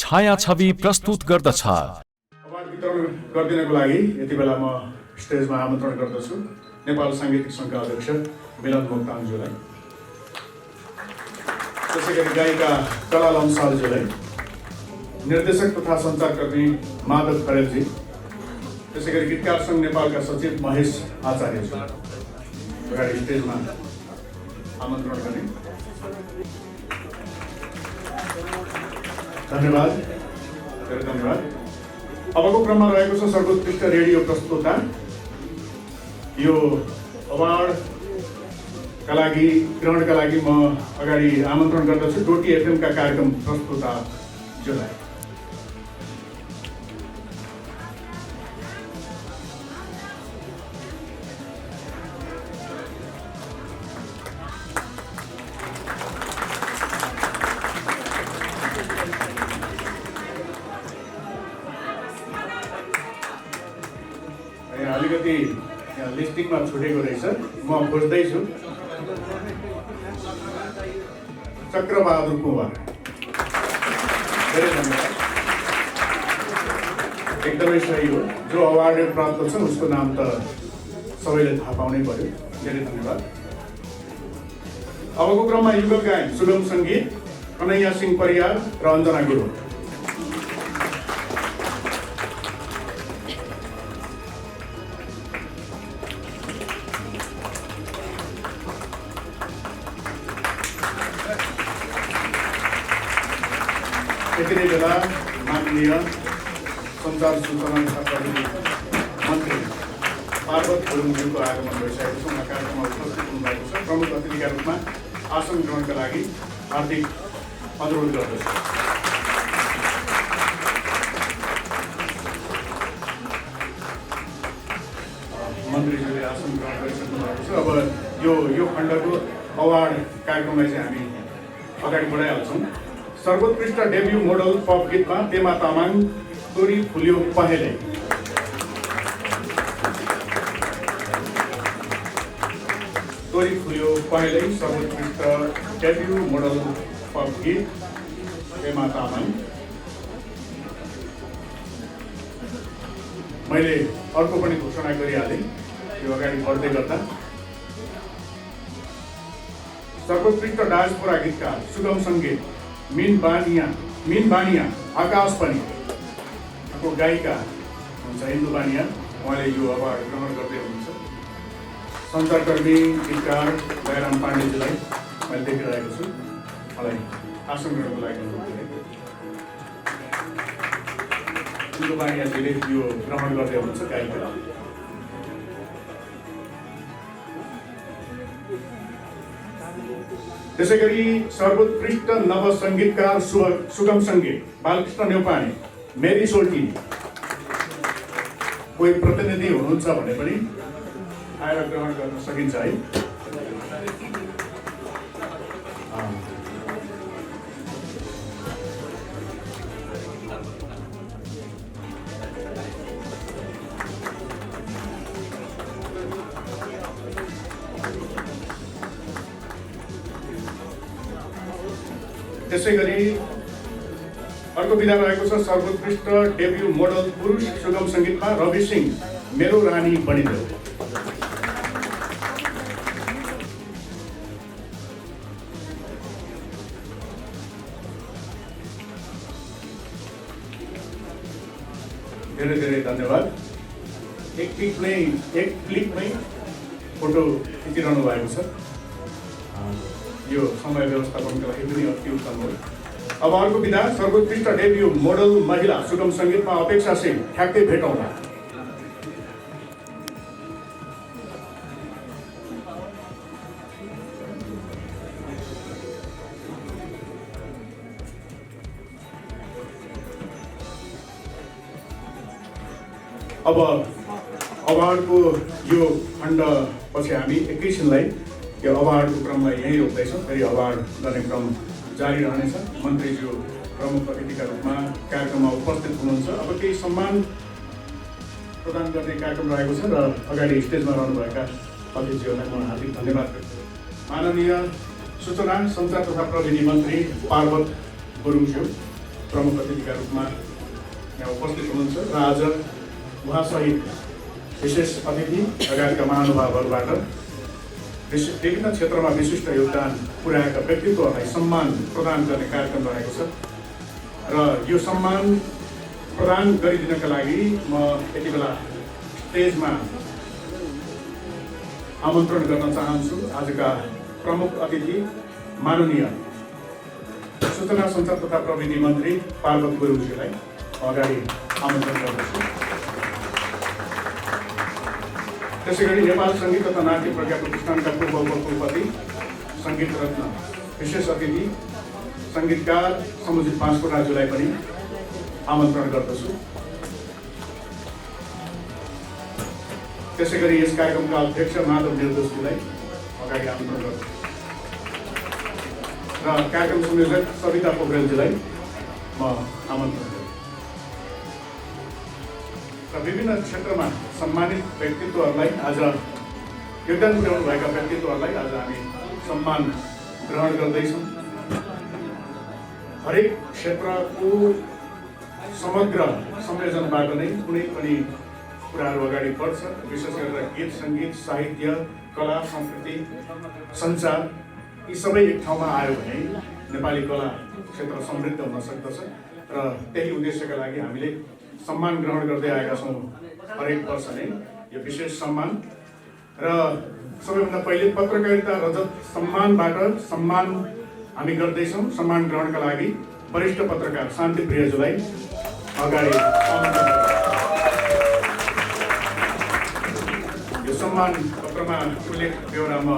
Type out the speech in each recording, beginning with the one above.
छायाछवि प्रस्तुत गर्दछ। अवार्ड वितरण गरिदिनको लागि यति बेला म स्टेजमा आमन्त्रण गर्दछु नेपाल साङ्गीतिक सङ्घका अध्यक्ष मिलन मोक्तानज्यूलाई, त्यसैगरी गायिका कला लम्सालज्यूलाई, निर्देशक तथा सञ्चारकर्मी माधव खरेलजी, त्यसैगरी गीतकार सङ्घ नेपालका सचिव महेश आचार्यजी अगाडि स्टेजमा आमन्त्रण गर्ने। धन्यवाद, धेरै धन्यवाद। अबको क्रममा रहेको छ सर्वोत्कृष्ट रेडियो प्रस्तुता। यो अवार्डका लागि ग्रहणका लागि म अगाडि आमन्त्रण गर्दछु डोटी एफएमका कार्यक्रम प्रस्तुताज्यूलाई। अलिकति यहाँ लिस्टिङमा छुटेको रहेछ, म खोज्दैछु। चक्रबहादुर कुँवर, धेरै धन्यवाद, एकदमै सही हो। जो अवार्ड प्राप्त छ उसको नाम त सबैले थाहा पाउनै पर्यो, धेरै धन्यवाद। अबको क्रममा युगल गायन सुगम सङ्गीत कन्हैया सिंह परियार र अञ्जना गुरुङ। यति नै बेला माननीय सञ्चार सूचना तथा प्रविधि मन्त्री पार्वत गुरुङज्यूको आगमन भइसकेको छ। उहाँ कार्यक्रममा उपस्थित हुनुभएको छ। प्रमुख अतिथिका रूपमा आसन ग्रहणका लागि हार्दिक अनुरोध गर्दछु। मन्त्रीज्यूले आसन ग्रहण गरिसक्नु भएको छ। अब यो खण्डको अवार्ड कार्यक्रमलाई चाहिँ हामी अगाडि बढाइहाल्छौँ। सर्वोत्कृष्ट डेब्यू मोडल पप गीतमा पेमा तामाङ तोरी फुल्यो पहेँलै। तोरी फुल्यो पहेँलै सर्वोत्कृष्ट डेब्यू मोडल पप गीत पेमा तामाङ। मैले अर्को पनि घोषणा गरिहालेँ, यो अगाडि बढ्दै गर्दा। सर्वोत्कृष्ट डान्सपुरा गीतकार सुगम सङ्गीत मिन बानिया आकाश पनि को गायिका हुन्छ इन्दु बानिया, उहाँले यो अवार्ड ग्रहण गर्दै हुनुहुन्छ। सञ्चारकर्मी गीतकार दयाराम पाण्डेजीलाई मैले देखिरहेको छु, मलाई आसन ग्रहणको लागि अनुरोध गरेको। इन्दु बानियाजीले यो ग्रहण गर्दै हुनुहुन्छ गायिका। त्यसैगरी सर्वोत्कृष्ट नव सङ्गीतकार सुगम सङ्गीत बालकृष्ण न्यौपाने मेरी सोल्टी। कोही प्रतिनिधि हुनुहुन्छ भने पनि आएर ग्रहण गर्न सकिन्छ है। त्यसैगरी अर्को विधा रहेको छ सर्वोत्कृष्ट डेब्यू मोडल पुरुष सुगम सङ्गीतमा रवि सिंह मेरो रानी बनिदेऊ। धेरै धेरै धन्यवाद। एक क्लिकमै फोटो खिचिरहनु भएको छ। यो समय व्यवस्थापनको लागि पनि अति उत्तम हो। अब अर्को विधा सर्वोत्कृष्ट डेब्यू मोडल महिला सुगम सङ्गीतमा अपेक्षा सिंह ठ्याक्कै भेटौँला। अब अवार्डको यो खण्ड पछि हामी एकैछिनलाई यो अवार्डको क्रमलाई यहीँ रोक्दैछौँ। फेरि अवार्ड गर्ने क्रम जारी रहनेछ। मन्त्रीज्यू प्रमुख अतिथिका रूपमा कार्यक्रममा उपस्थित हुनुहुन्छ। अब केही सम्मान प्रदान गर्ने कार्यक्रम रहेको छ र अगाडि स्टेजमा रहनुभएका अतिथिहरूलाई म हार्दिक धन्यवाद व्यक्त गर्छु। माननीय सूचना सञ्चार तथा प्रविधि मन्त्री पार्वत गुरुङज्यू, प्रमुख अतिथिका रूपमा यहाँ उपस्थित हुनुहुन्छ र आज उहाँसहित विशेष अतिथि लगायतका महानुभावहरूबाट विभिन्न क्षेत्रमा विशिष्ट योगदान पुर्याएका व्यक्तित्वहरूलाई सम्मान प्रदान गर्ने कार्यक्रम रहेको छ र यो सम्मान प्रदान गरिदिनका लागि म यति बेला स्टेजमा आमन्त्रण गर्न चाहन्छु आजका प्रमुख अतिथि माननीय सूचना सञ्चार तथा प्रविधि मन्त्री पार्वत गुरुङज्यूलाई अगाडि आमन्त्रण गर्दछु। त्यसैगरी नेपाल सङ्गीत तथा नाट्य प्रज्ञा प्रतिष्ठानका पूर्व उपकुलपति सङ्गीत रत्न विशेष अतिथि सङ्गीतकार समुजित बाँसकोटाज्यूलाई पनि आमन्त्रण गर्दछु। त्यसैगरी यस कार्यक्रमका अध्यक्ष माधव निर्दोषजीलाई अगाडि आमन्त्रण गर्दछु र कार्यक्रम संयोजक सविता पोखरेलजीलाई म आमन्त्रण गर्छु र विभिन्न क्षेत्रमा सम्मानित व्यक्तित्वहरूलाई आज योगदान पुर्याउनु भएका व्यक्तित्वहरूलाई आज हामी सम्मान ग्रहण गर्दैछौँ। हरेक क्षेत्रको समग्र संयोजनबाट नै कुनै पनि कुराहरू अगाडि बढ्छ। विशेष गरेर गीत सङ्गीत साहित्य कला संस्कृति सञ्चार यी सबै एक ठाउँमा आयो भने नेपाली कला क्षेत्र समृद्ध हुन सक्दछ र त्यही उद्देश्यका लागि हामीले सम्मान ग्रहण गर्दै आएका छौँ हरेक वर्ष नै यो विशेष सम्मान। र सबैभन्दा पहिले पत्रकारिता रजत सम्मानबाट सम्मान हामी गर्दैछौँ। सम्मान ग्रहणका लागि वरिष्ठ पत्रकार शान्तिप्रियज्यूलाई अगाडि यो सम्मान पत्रमा उल्लेख बेहोरा म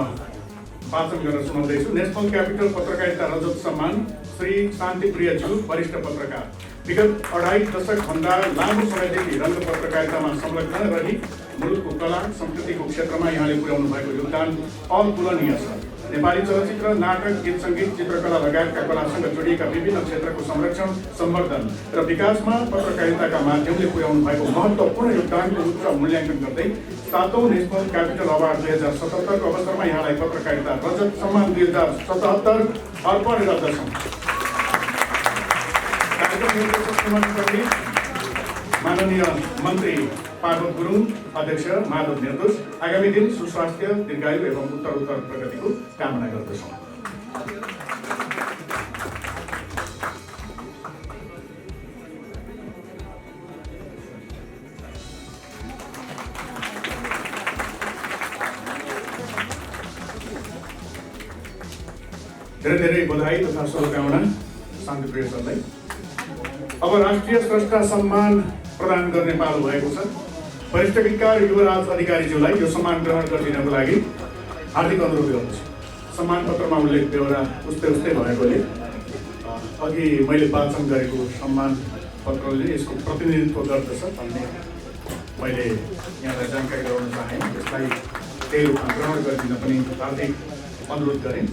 वाचन गरेर सुनाउँदैछु। नेसनल क्यापिटल पत्रकारिता रजत सम्मान श्री शान्तिप्रियज्यू वरिष्ठ पत्रकार, विगत 2.5 दशकभन्दा लामो समयदेखि रङ्ग पत्रकारितामा संलग्न रही मुलुकको कला संस्कृतिको क्षेत्रमा यहाँले पुर्याउनु भएको योगदान अतुलनीय छ। नेपाली चलचित्र नाटक गीत सङ्गीत चित्रकला लगायतका कलासँग जोडिएका विभिन्न क्षेत्रको संरक्षण सम्वर्धन र विकासमा पत्रकारिताका माध्यमले पुर्याउनु भएको महत्त्वपूर्ण योगदानको उच्च मूल्याङ्कन गर्दै 7औं नेसनल क्यापिटल अवार्ड 2077 को अवसरमा यहाँलाई पत्रकारिता रजत सम्मान 2077 अर्पण गर्दछौँ। कार्यक्रम निर्देशक माननीय मन्त्री पार्वत गुरुङ, अध्यक्ष माधव निर्दोष आगामी दिन सुस्वास्थ्य दीर्घायु एवं उत्तरोत्तर प्रगतिको कामना गर्दछौँ। धेरै धेरै बधाई तथा शुभकामना शान्तिप्रिय सरलाई। अब राष्ट्रिय स्रष्टा सम्मान प्रदान गर्ने पालो भएको छ। वरिष्ठ गीतकार युवराज अधिकारीज्यूलाई यो सम्मान ग्रहण गरिदिनको लागि हार्दिक अनुरोध गर्दछु। सम्मान पत्रमा उल्लेख बेहोरा उस्तै भएकोले अघि मैले वाचन गरेको सम्मान पत्रले यसको प्रतिनिधित्व गर्दछ भन्ने मैले यहाँलाई जानकारी गराउन चाहेँ। यसलाई त्यही रूपमा ग्रहण गरिदिन पनि हार्दिक अनुरोध गरेँ।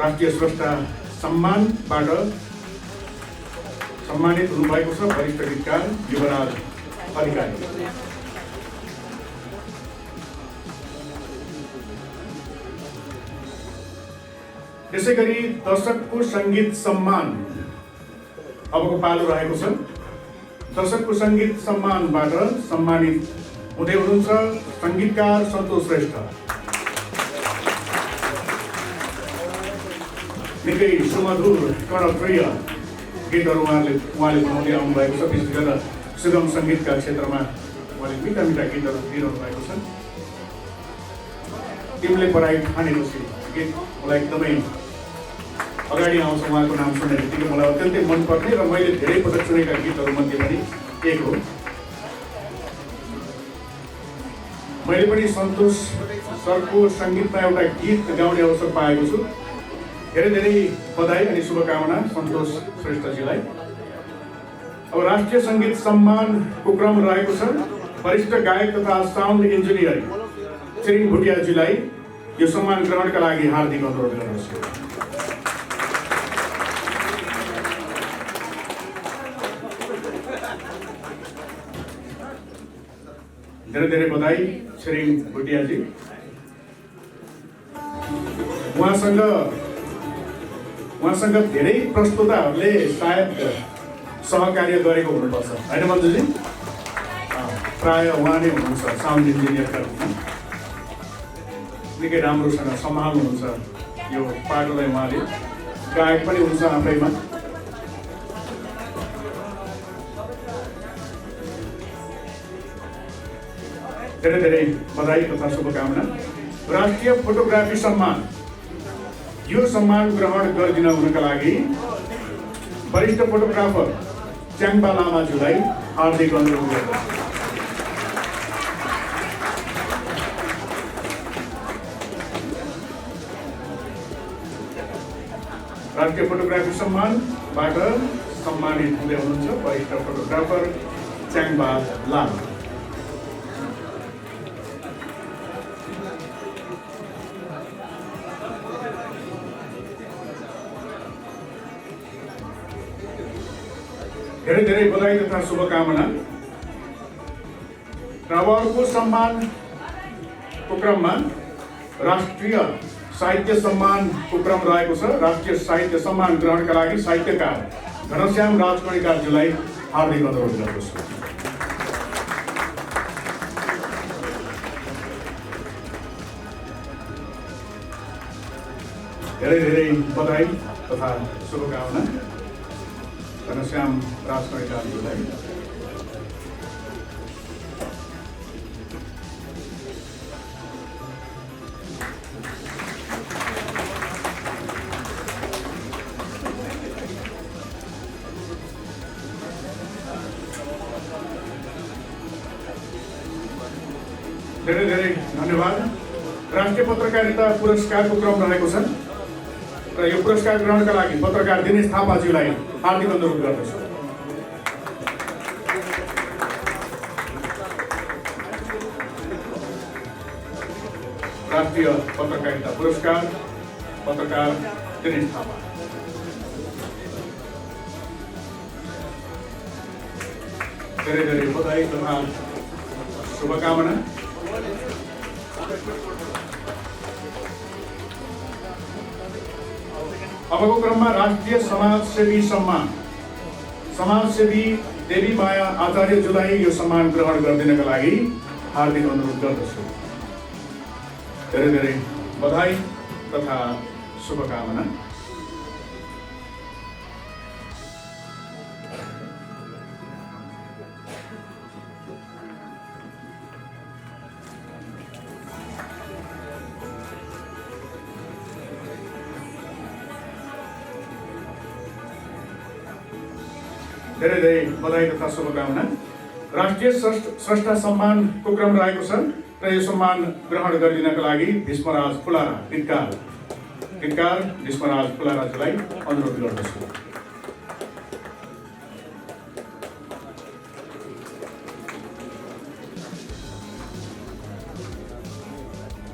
राष्ट्रिय स्रष्टा सम्मानबाट सम्मानित हुनुभएको छ वरिष्ठ गीतकार युवराज अधिकारी। त्यसैगरी दशकको सङ्गीत सम्मान अबको पालो रहेको छ। दशकको सङ्गीत सम्मानबाट सम्मानित हुँदै हुनुहुन्छ सङ्गीतकार सन्तोष श्रेष्ठ। निकै सुमधुर कर्णप्रिय गीतहरू उहाँले बनाउँदै आउनु भएको छ। विशेष गरेर सुगम सङ्गीतका क्षेत्रमा उहाँले मिठा मिठा गीतहरू दिइरहनु भएको छ। तिमीले पढाइ ठानेपछि गीत मलाई एकदमै अगाडि आउँछ। उहाँको नाम सुन्ने बित्तिकै मलाई अत्यन्तै मनपर्ने र मैले धेरै पटक सुनेका गीतहरू मध्ये पनि एक हो। मैले पनि सन्तोष सरको सङ्गीतमा एउटा गीत गाउने अवसर पाएको छु। धेरै धेरै बधाई अनि शुभकामना सन्तोष श्रेष्ठजीलाई। अब राष्ट्रिय सङ्गीत सम्मानको क्रम रहेको छ। वरिष्ठ गायक तथा साउन्ड इन्जिनियर छिरिङ भुटियाजीलाई यो सम्मान ग्रहणका लागि हार्दिक अनुरोध गर्दछु। धेरै धेरै बधाई छिरिङ भुटियाजी। उहाँसँग उहाँसँग धेरै प्रस्तोताहरूले सायद सहकार्य गरेको हुनुपर्छ होइन मन्जुजी? प्राय उहाँ नै हुनुहुन्छ साउन्ड इन्जिनियरका रूपमा। निकै राम्रोसँग सम्हाल्नुहुन्छ यो पाटोलाई उहाँले। गायक पनि हुन्छ आफैमा। धेरै धेरै बधाई तथा शुभकामना। राष्ट्रिय फोटोग्राफी सम्मान, यो सम्मान ग्रहण गरिदिन हुनका लागि वरिष्ठ फोटोग्राफर च्याङबा लामाज्यूलाई हार्दिक अनुरोध गर्दछु। राष्ट्रिय फोटोग्राफी सम्मानबाट सम्मानित हुँदै हुनुहुन्छ वरिष्ठ फोटोग्राफर च्याङबा लामा। धेरै धेरै बधाई तथा शुभकामना। र अब अर्को सम्मानको क्रममा राष्ट्रिय साहित्य सम्मानको क्रम रहेको छ। राष्ट्रिय साहित्य सम्मान ग्रहणका लागि साहित्यकार घनश्याम राजकर्णिकारज्यूलाई हार्दिक अनुरोध गर्दछु। धेरै धेरै बधाई तथा शुभकामना घनश्याम राजकर्णिकारज्यूलाई। धेरै धेरै धन्यवाद। राष्ट्रिय पत्रकारिता पुरस्कारको क्रम रहेको छ र यो पुरस्कार ग्रहणका लागि पत्रकार दिनेश थापाज्यूलाई हार्दिक अनुरोध गर्दछु। राष्ट्रिय पत्रकारिता पुरस्कार पत्रकार दिनेश थापा। धेरै धेरै बधाई तथा शुभकामना। अबको क्रममा राष्ट्रिय समाजसेवी सम्मान, समाजसेवी देवी माया आचार्यज्यूलाई यो सम्मान ग्रहण गरिदिनका लागि हार्दिक अनुरोध गर्दछु। धेरै धेरै बधाई तथा शुभकामना। धेरै धेरै बधाई तथा शुभकामना। राष्ट्रिय स्रष्टा सम्मानको क्रम रहेको छ र यो सम्मान ग्रहण गरिदिनका लागि भीष्मराज फुलारा गीतकार भीष्मराज फुलाराज्यूलाई अनुरोध गर्दछु।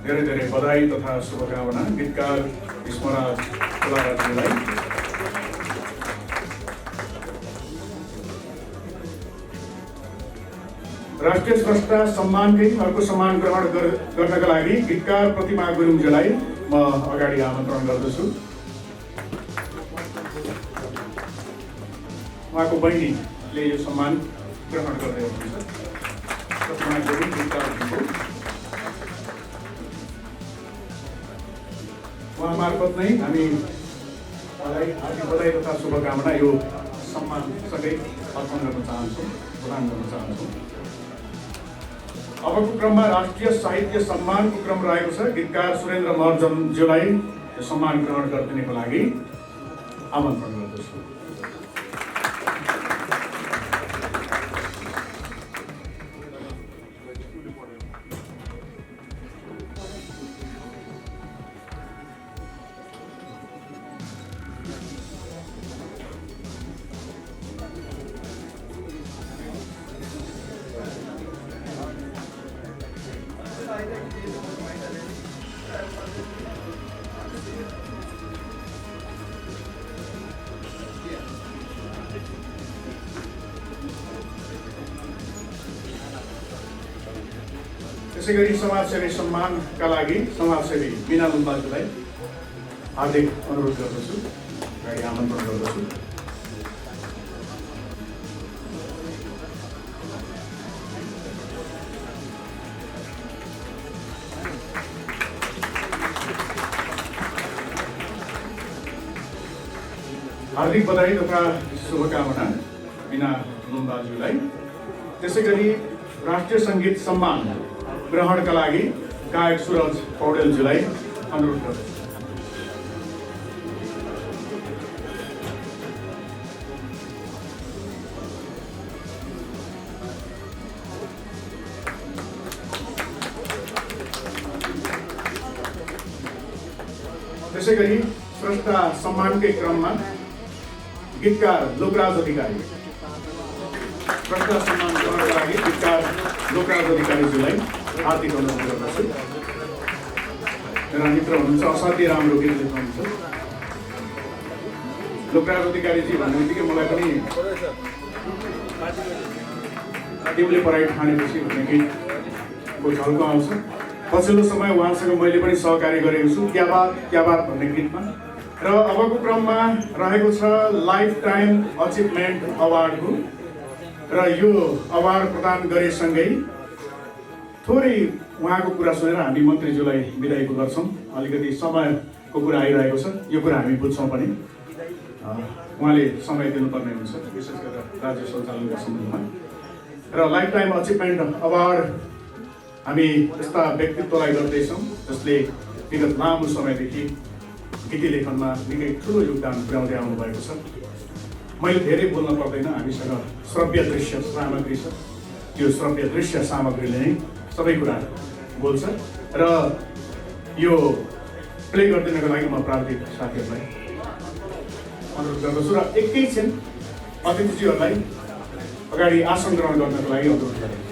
धेरै धेरै बधाई तथा शुभकामना गीतकार भीष्मराज फुलाराज्यूलाई। राष्ट्रिय स्रष्टा सम्मानकै अर्को सम्मान ग्रहण गर्नका लागि गीतकार प्रतिमा गुरुङज्यूलाई म अगाडि आमन्त्रण गर्दछु। उहाँको बहिनीले यो सम्मान ग्रहण गर्दै हुनुहुन्छ। प्रतिमा गुरुङ गीतकारको उहाँ मार्फत नै हामी हार्दिक बधाई तथा शुभकामना यो सम्मानसँगै अर्पण गर्न चाहन्छौँ, प्रदान गर्न चाहन्छौँ। अबको क्रममा राष्ट्रिय साहित्य सम्मानको क्रम रहेको छ। गीतकार सुरेन्द्र महर्जनज्यूलाई यो सम्मान ग्रहण गरिदिनको लागि आमन्त्रण गर्दछु। त्यसैगरी समाजसेवी सम्मानका लागि समाजसेवी मीना लुम्बाज्यूलाई हार्दिक अनुरोध गर्दछु। अगाडि आमन्त्रण गर्दछु। हार्दिक बधाई तथा शुभकामना बिना दाजुलाई। त्यसै गरी राष्ट्रिय सङ्गीत सम्मान ग्रहणका लागि गायक सुरज पौडेलज्यूलाई अनुरोध गर्दछु। त्यसै गरी स्रष्टा सम्मानकै क्रममा गीतकार लोकराज अधिकारी, स्रष्टा सम्मान ग्रहणका लागि गीतकार लोकराज अधिकारीज्यूलाई हार्दिक अनुरोध गर्दछु। मेरा मित्र हुनुहुन्छ, असाध्यै राम्रो गीत लेख्नुहुन्छ। लोकराज अधिकारीजी भन्ने बित्तिकै मलाई पनि तिमीले पढाइ ठानेपछि भन्ने गीतको झल्को आउँछ। पछिल्लो समय उहाँसँग मैले पनि सहकार्य गरेको छु क्या बात भन्ने गीतमा। र अबको क्रममा रहेको छ लाइफ टाइम अचिभमेन्ट अवार्डको, र यो अवार्ड प्रदान गरेसँगै थोरै उहाँको कुरा सुनेर हामी मन्त्रीज्यूलाई बिदाईको गर्छौँ। अलिकति समयको कुरा आइरहेको छ, यो कुरा हामी बुझ्छौँ पनि। उहाँले समय दिनुपर्ने हुन्छ, विशेष गरेर राज्य सञ्चालनका सम्बन्धमा। र लाइफ टाइम अचिभमेन्ट अवार्ड हामी यस्ता व्यक्तित्वलाई गर्दैछौँ जसले विगत लामो समयदेखि गीति लेखनमा निकै ठुलो योगदान पुर्याउँदै आउनुभएको छ। मैले धेरै बोल्न पर्दैन, हामीसँग श्रव्य दृश्य सामग्री छ। त्यो श्रव्य दृश्य सामग्रीले नै सबै कुरा बोल्छ। र यो प्ले गरिदिनको लागि म प्राविधिक साथीहरूलाई अनुरोध गर्दछु र एकैछिन अतिथिज्यूहरूलाई अगाडि आसन ग्रहण गर्नको लागि अनुरोध गरेँ।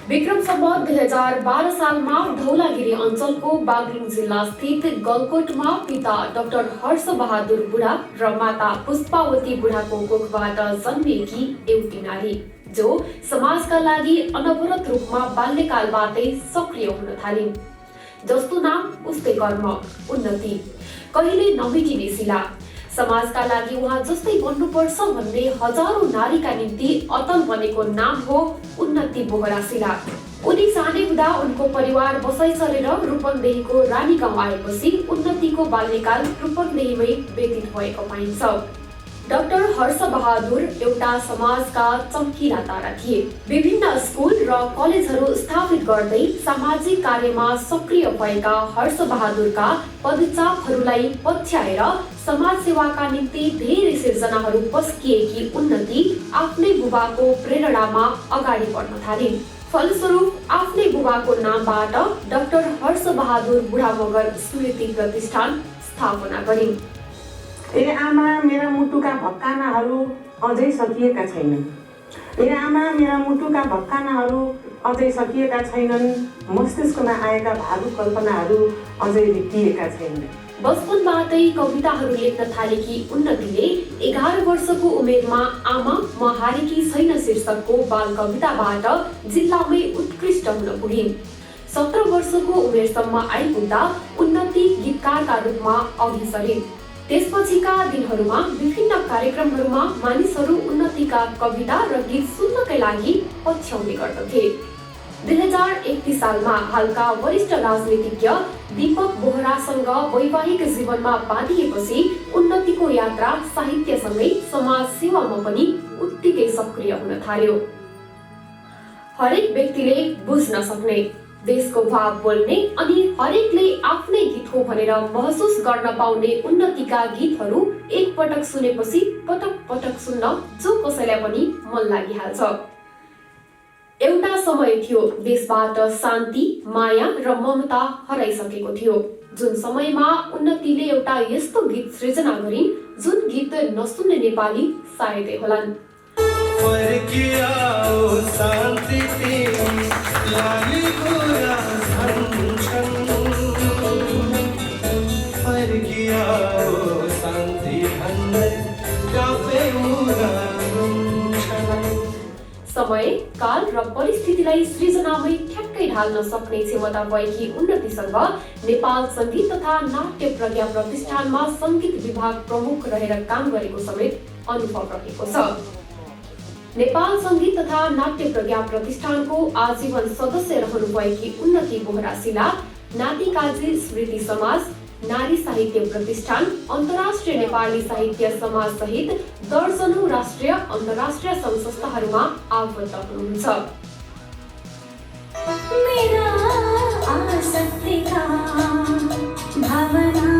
विक्रम सम्वत 2012 सालमा धौलागिरी अञ्चलको बागलुङ जिल्ला स्थित गलकोटमा पिता डाक्टर हर्ष बहादुर बुढा र माता पुष्पावती बुढाको कोखबाट जन्मिएकी एउटी नारी जो समाजका लागि अनवरत रूपमा बाल्यकालबाटै सक्रिय हुन थालिन्। जस्तो नाम उस्तै कर्म, उन्नति कहिले नमेटिने शिला। समाजका लागि उहाँ जस्तै बन्नुपर्छ भन्ने हजारौं नारीका निम्ति अतल बनेको नाम हो उन्नति बोहरा शिला। उनी सानै हुँदा उनको परिवार बसाइ चलेर रूपन्देहीको रानी गाउँ आएपछि उन्नतिको बाल्यकाल रूपन्देहीमै व्यतीत भएको पाइन्छ। डाक्टर हर्ष बहादुर एउटा समाजका चम्किला तारा थिए। विभिन्न स्कुल र कलेजहरू स्थापित गर्दै सामाजिक कार्यमा सक्रिय भएका हर्ष बहादुरका पदचापहरूलाई पछ्याएर समाज सेवाका निम्ति धेरै सिर्जनाहरू पस्किएकी उन्नति आफ्नै बुबाको प्रेरणामा अगाडि बढ्न थालिन्। फलस्वरूप आफ्नै बुबाको नामबाट डाक्टर हर्ष बहादुर बुढा मगर स्मृति प्रतिष्ठान स्थापना गरिन्। ए आमा, मेरा मुटुका भक्कानाहरू अझै सकिएका छैनन्। ए आमा, मेरा मुटुका भक्कानाहरू अझै सकिएका छैनन्। मस्तिष्कमा आएका भावुक कल्पनाहरू अझै रित्तिएका छैनन्। बचपनबाटै कविताहरू लेख्न थालेकी उन्नतिले 11 वर्षको उमेरमा आमा म हारेकी छैन शीर्षकको बाल कविताबाट जिल्लामै उत्कृष्ट हुन पुगिन्। 17 वर्षको उमेरसम्म आइपुग्दा उन्नति गीतकारका रूपमा अघि सरिन्। त्यसपछिका दिनहरूमा विभिन्न कार्यक्रमहरूमा मानिसहरू उन्नतिका कविता र गीत सुन्नकै लागि पछ्याउने गर्दथे। 2031 सालमा हालका वरिष्ठ राजनीतिज्ञ दीपक बोहरासँग वैवाहिक जीवनमा बाँधिएपछि उन्नतिको यात्रा साहित्यसँगै समाज सेवामा पनि उत्तिकै सक्रिय हुन थाल्यो। हरेक व्यक्तिले बुझ्न सक्ने, देशको भाव बोल्ने अनि हरेकले आफ्नै गीत हो भनेर महसुस गर्न पाउने उन्नतिका गीतहरू एक पटक सुनेपछि पटक पटक सुन्न जो कसैलाई पनि मन लागिहाल्छ। एउटा समय थियो देशबाट शान्ति, माया र ममता हराइसकेको थियो, जुन समयमा उन्नतिले एउटा यस्तो गीत सृजना गरिन् जुन गीत नसुन्ने नेपाली सायदै होलान्। शान्ति समय, काल र परिस्थितिलाई सृजनामै ठ्याक्कै ढाल्न सक्ने क्षमता भएकी उन्नतिसँग नेपाल सङ्गीत तथा नाट्य प्रज्ञा प्रतिष्ठानमा सङ्गीत विभाग प्रमुख रहेर काम गरेको समेत अनुभव रहेको छ। नेपाल सङ्गीत तथा नाट्य प्रज्ञा प्रतिष्ठानको आजीवन सदस्य रहनुभएकी उन्नति बोहरा शिला नाति काजी स्मृति समाज, नारी साहित्य प्रतिष्ठान, अन्तर्राष्ट्रिय नेपाली साहित्य समाज सहित दर्जनौं राष्ट्रिय अन्तर्राष्ट्रिय सङ्घ संस्थाहरूमा आबद्ध हुनुहुन्छ। मेरा आसक्ति का भावना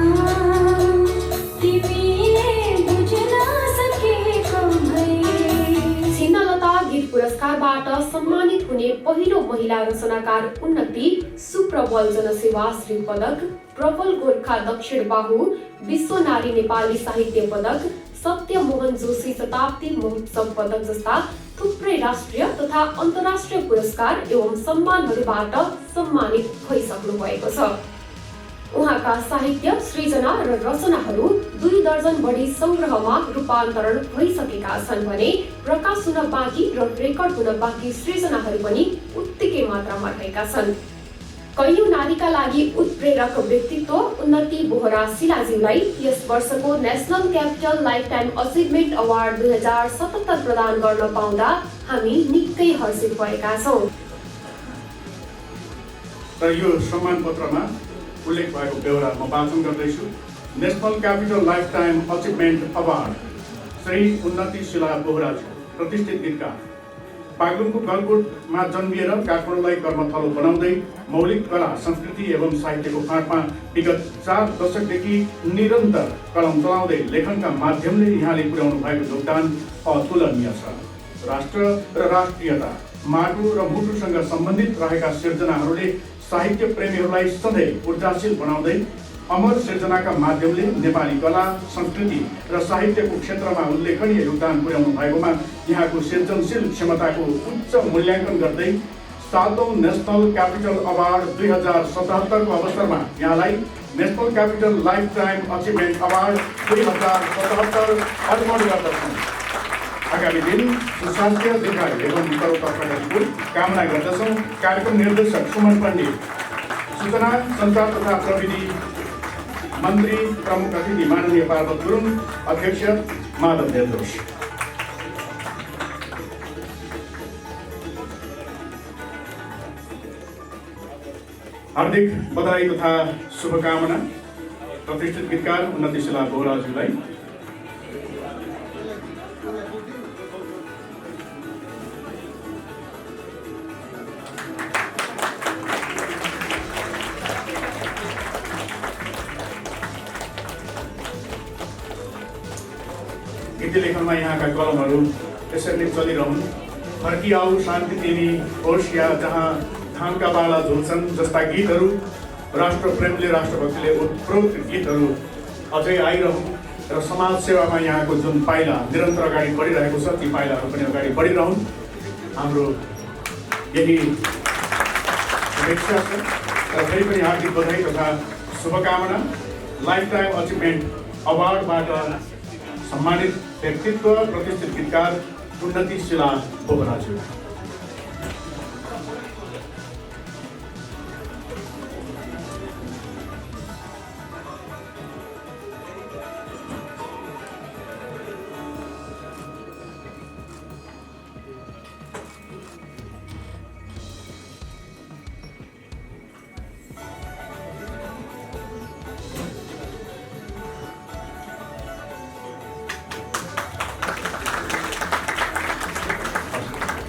गीत पुरस्कारबाट सम्मानित हुने पहिलो महिला रचनाकार उन्नति सुप्रबल जनसेवा श्री पदक, प्रबल गोर्खा दक्षिण बाहु, विश्व नारी नेपाली साहित्य पदक, सत्यमोहन जोशी शताब्दी महोत्सव पदक जस्ता थुप्रै राष्ट्रिय तथा अन्तर्राष्ट्रिय पुरस्कार एवं सम्मानहरूबाट सम्मानित भइसक्नु भएको छ। उहाँका साहित्य सृजना र रचनाहरू 2 दर्जन बढी संग्रहमा रूपान्तरण भइसकेका छन् भने प्रकाश हुन बाँकी र रेकर्ड हुन बाँकी सृजनाहरू पनि उत्तिकै मात्रामा रहेका छन्। कैयौं नारीका लागि उत्प्रेरक व्यक्तित्व उन्नति बोहरा शिलाज्यूलाई यस वर्षको national capital life time achievement award 2077 प्रदान गर्न पाउँदा हामी निकै हर्षित भएका छौँ। यो सम्मान पत्रमा उल्लेख भएको बेहोरा म वाचन गर्दैछु। National capital life time achievement award Shri उन्नति शिला बोहराज्यू, प्रतिष्ठित गीतकार, बागलुङको गलकोटमा जन्मिएर काठमाडौँलाई कर्मथलो बनाउँदै मौलिक कला संस्कृति एवं साहित्यको फाँटमा विगत 4 दशकदेखि निरन्तर कलम चलाउँदै लेखनका माध्यमले यहाँले पुर्याउनु भएको योगदान अतुलनीय छ। राष्ट्र र राष्ट्रियता, माटो र मुटुसँग सम्बन्धित रहेका सिर्जनाहरूले साहित्य प्रेमीहरूलाई सधैँ ऊर्जाशील बनाउँदै अमर सिर्जनाका माध्यमले नेपाली कला संस्कृति र साहित्यको क्षेत्रमा उल्लेखनीय योगदान पुर्याउनु भएकोमा यहाँको सृजनशील क्षमताको उच्च मूल्याङ्कन गर्दै 7औं नेशनल क्यापिटल अवार्ड 2077 को अवसरमा यहाँलाई national capital life time achievement award 2077 अर्पण गर्दछौँ। आगामी दिन सुशान्ति दीर्घायु एवं सर्वतर्फको कामना गर्दछौँ। कार्यक्रम निर्देशक सुमन पण्डित, सूचना सञ्चार तथा प्रविधि मन्त्री प्रमुख अतिथि माननीय पार्वत गुरुङ, अध्यक्ष माधव देवदोष। हार्दिक बधाई तथा शुभकामना प्रतिष्ठित गीतकार उन्नति शिला बोहराज्यूलाई। गीत लेखनमा यहाँका कलमहरू यसरी नै चलिरहन्। फर्किआऊ शान्ति तिमी होस् या जहाँ धामका बाला झुल्छन् जस्ता गीतहरू, राष्ट्रप्रेमले राष्ट्रभक्तिले उत्प्रोत गीतहरू अझै आइरहन् र समाज सेवामा यहाँको जुन पाइला निरन्तर अगाडि बढिरहेको छ ती पाइलाहरू पनि अगाडि बढिरहन्। हाम्रो यही अपेक्षा छ र फेरि पनि हार्दिक बधाई तथा शुभकामना। लाइफ टाइम अचिभमेन्ट अवार्डबाट सम्मानित व्यक्तित्व प्रतिष्ठित गीतकार उन्नति शिला बोहराज्यू।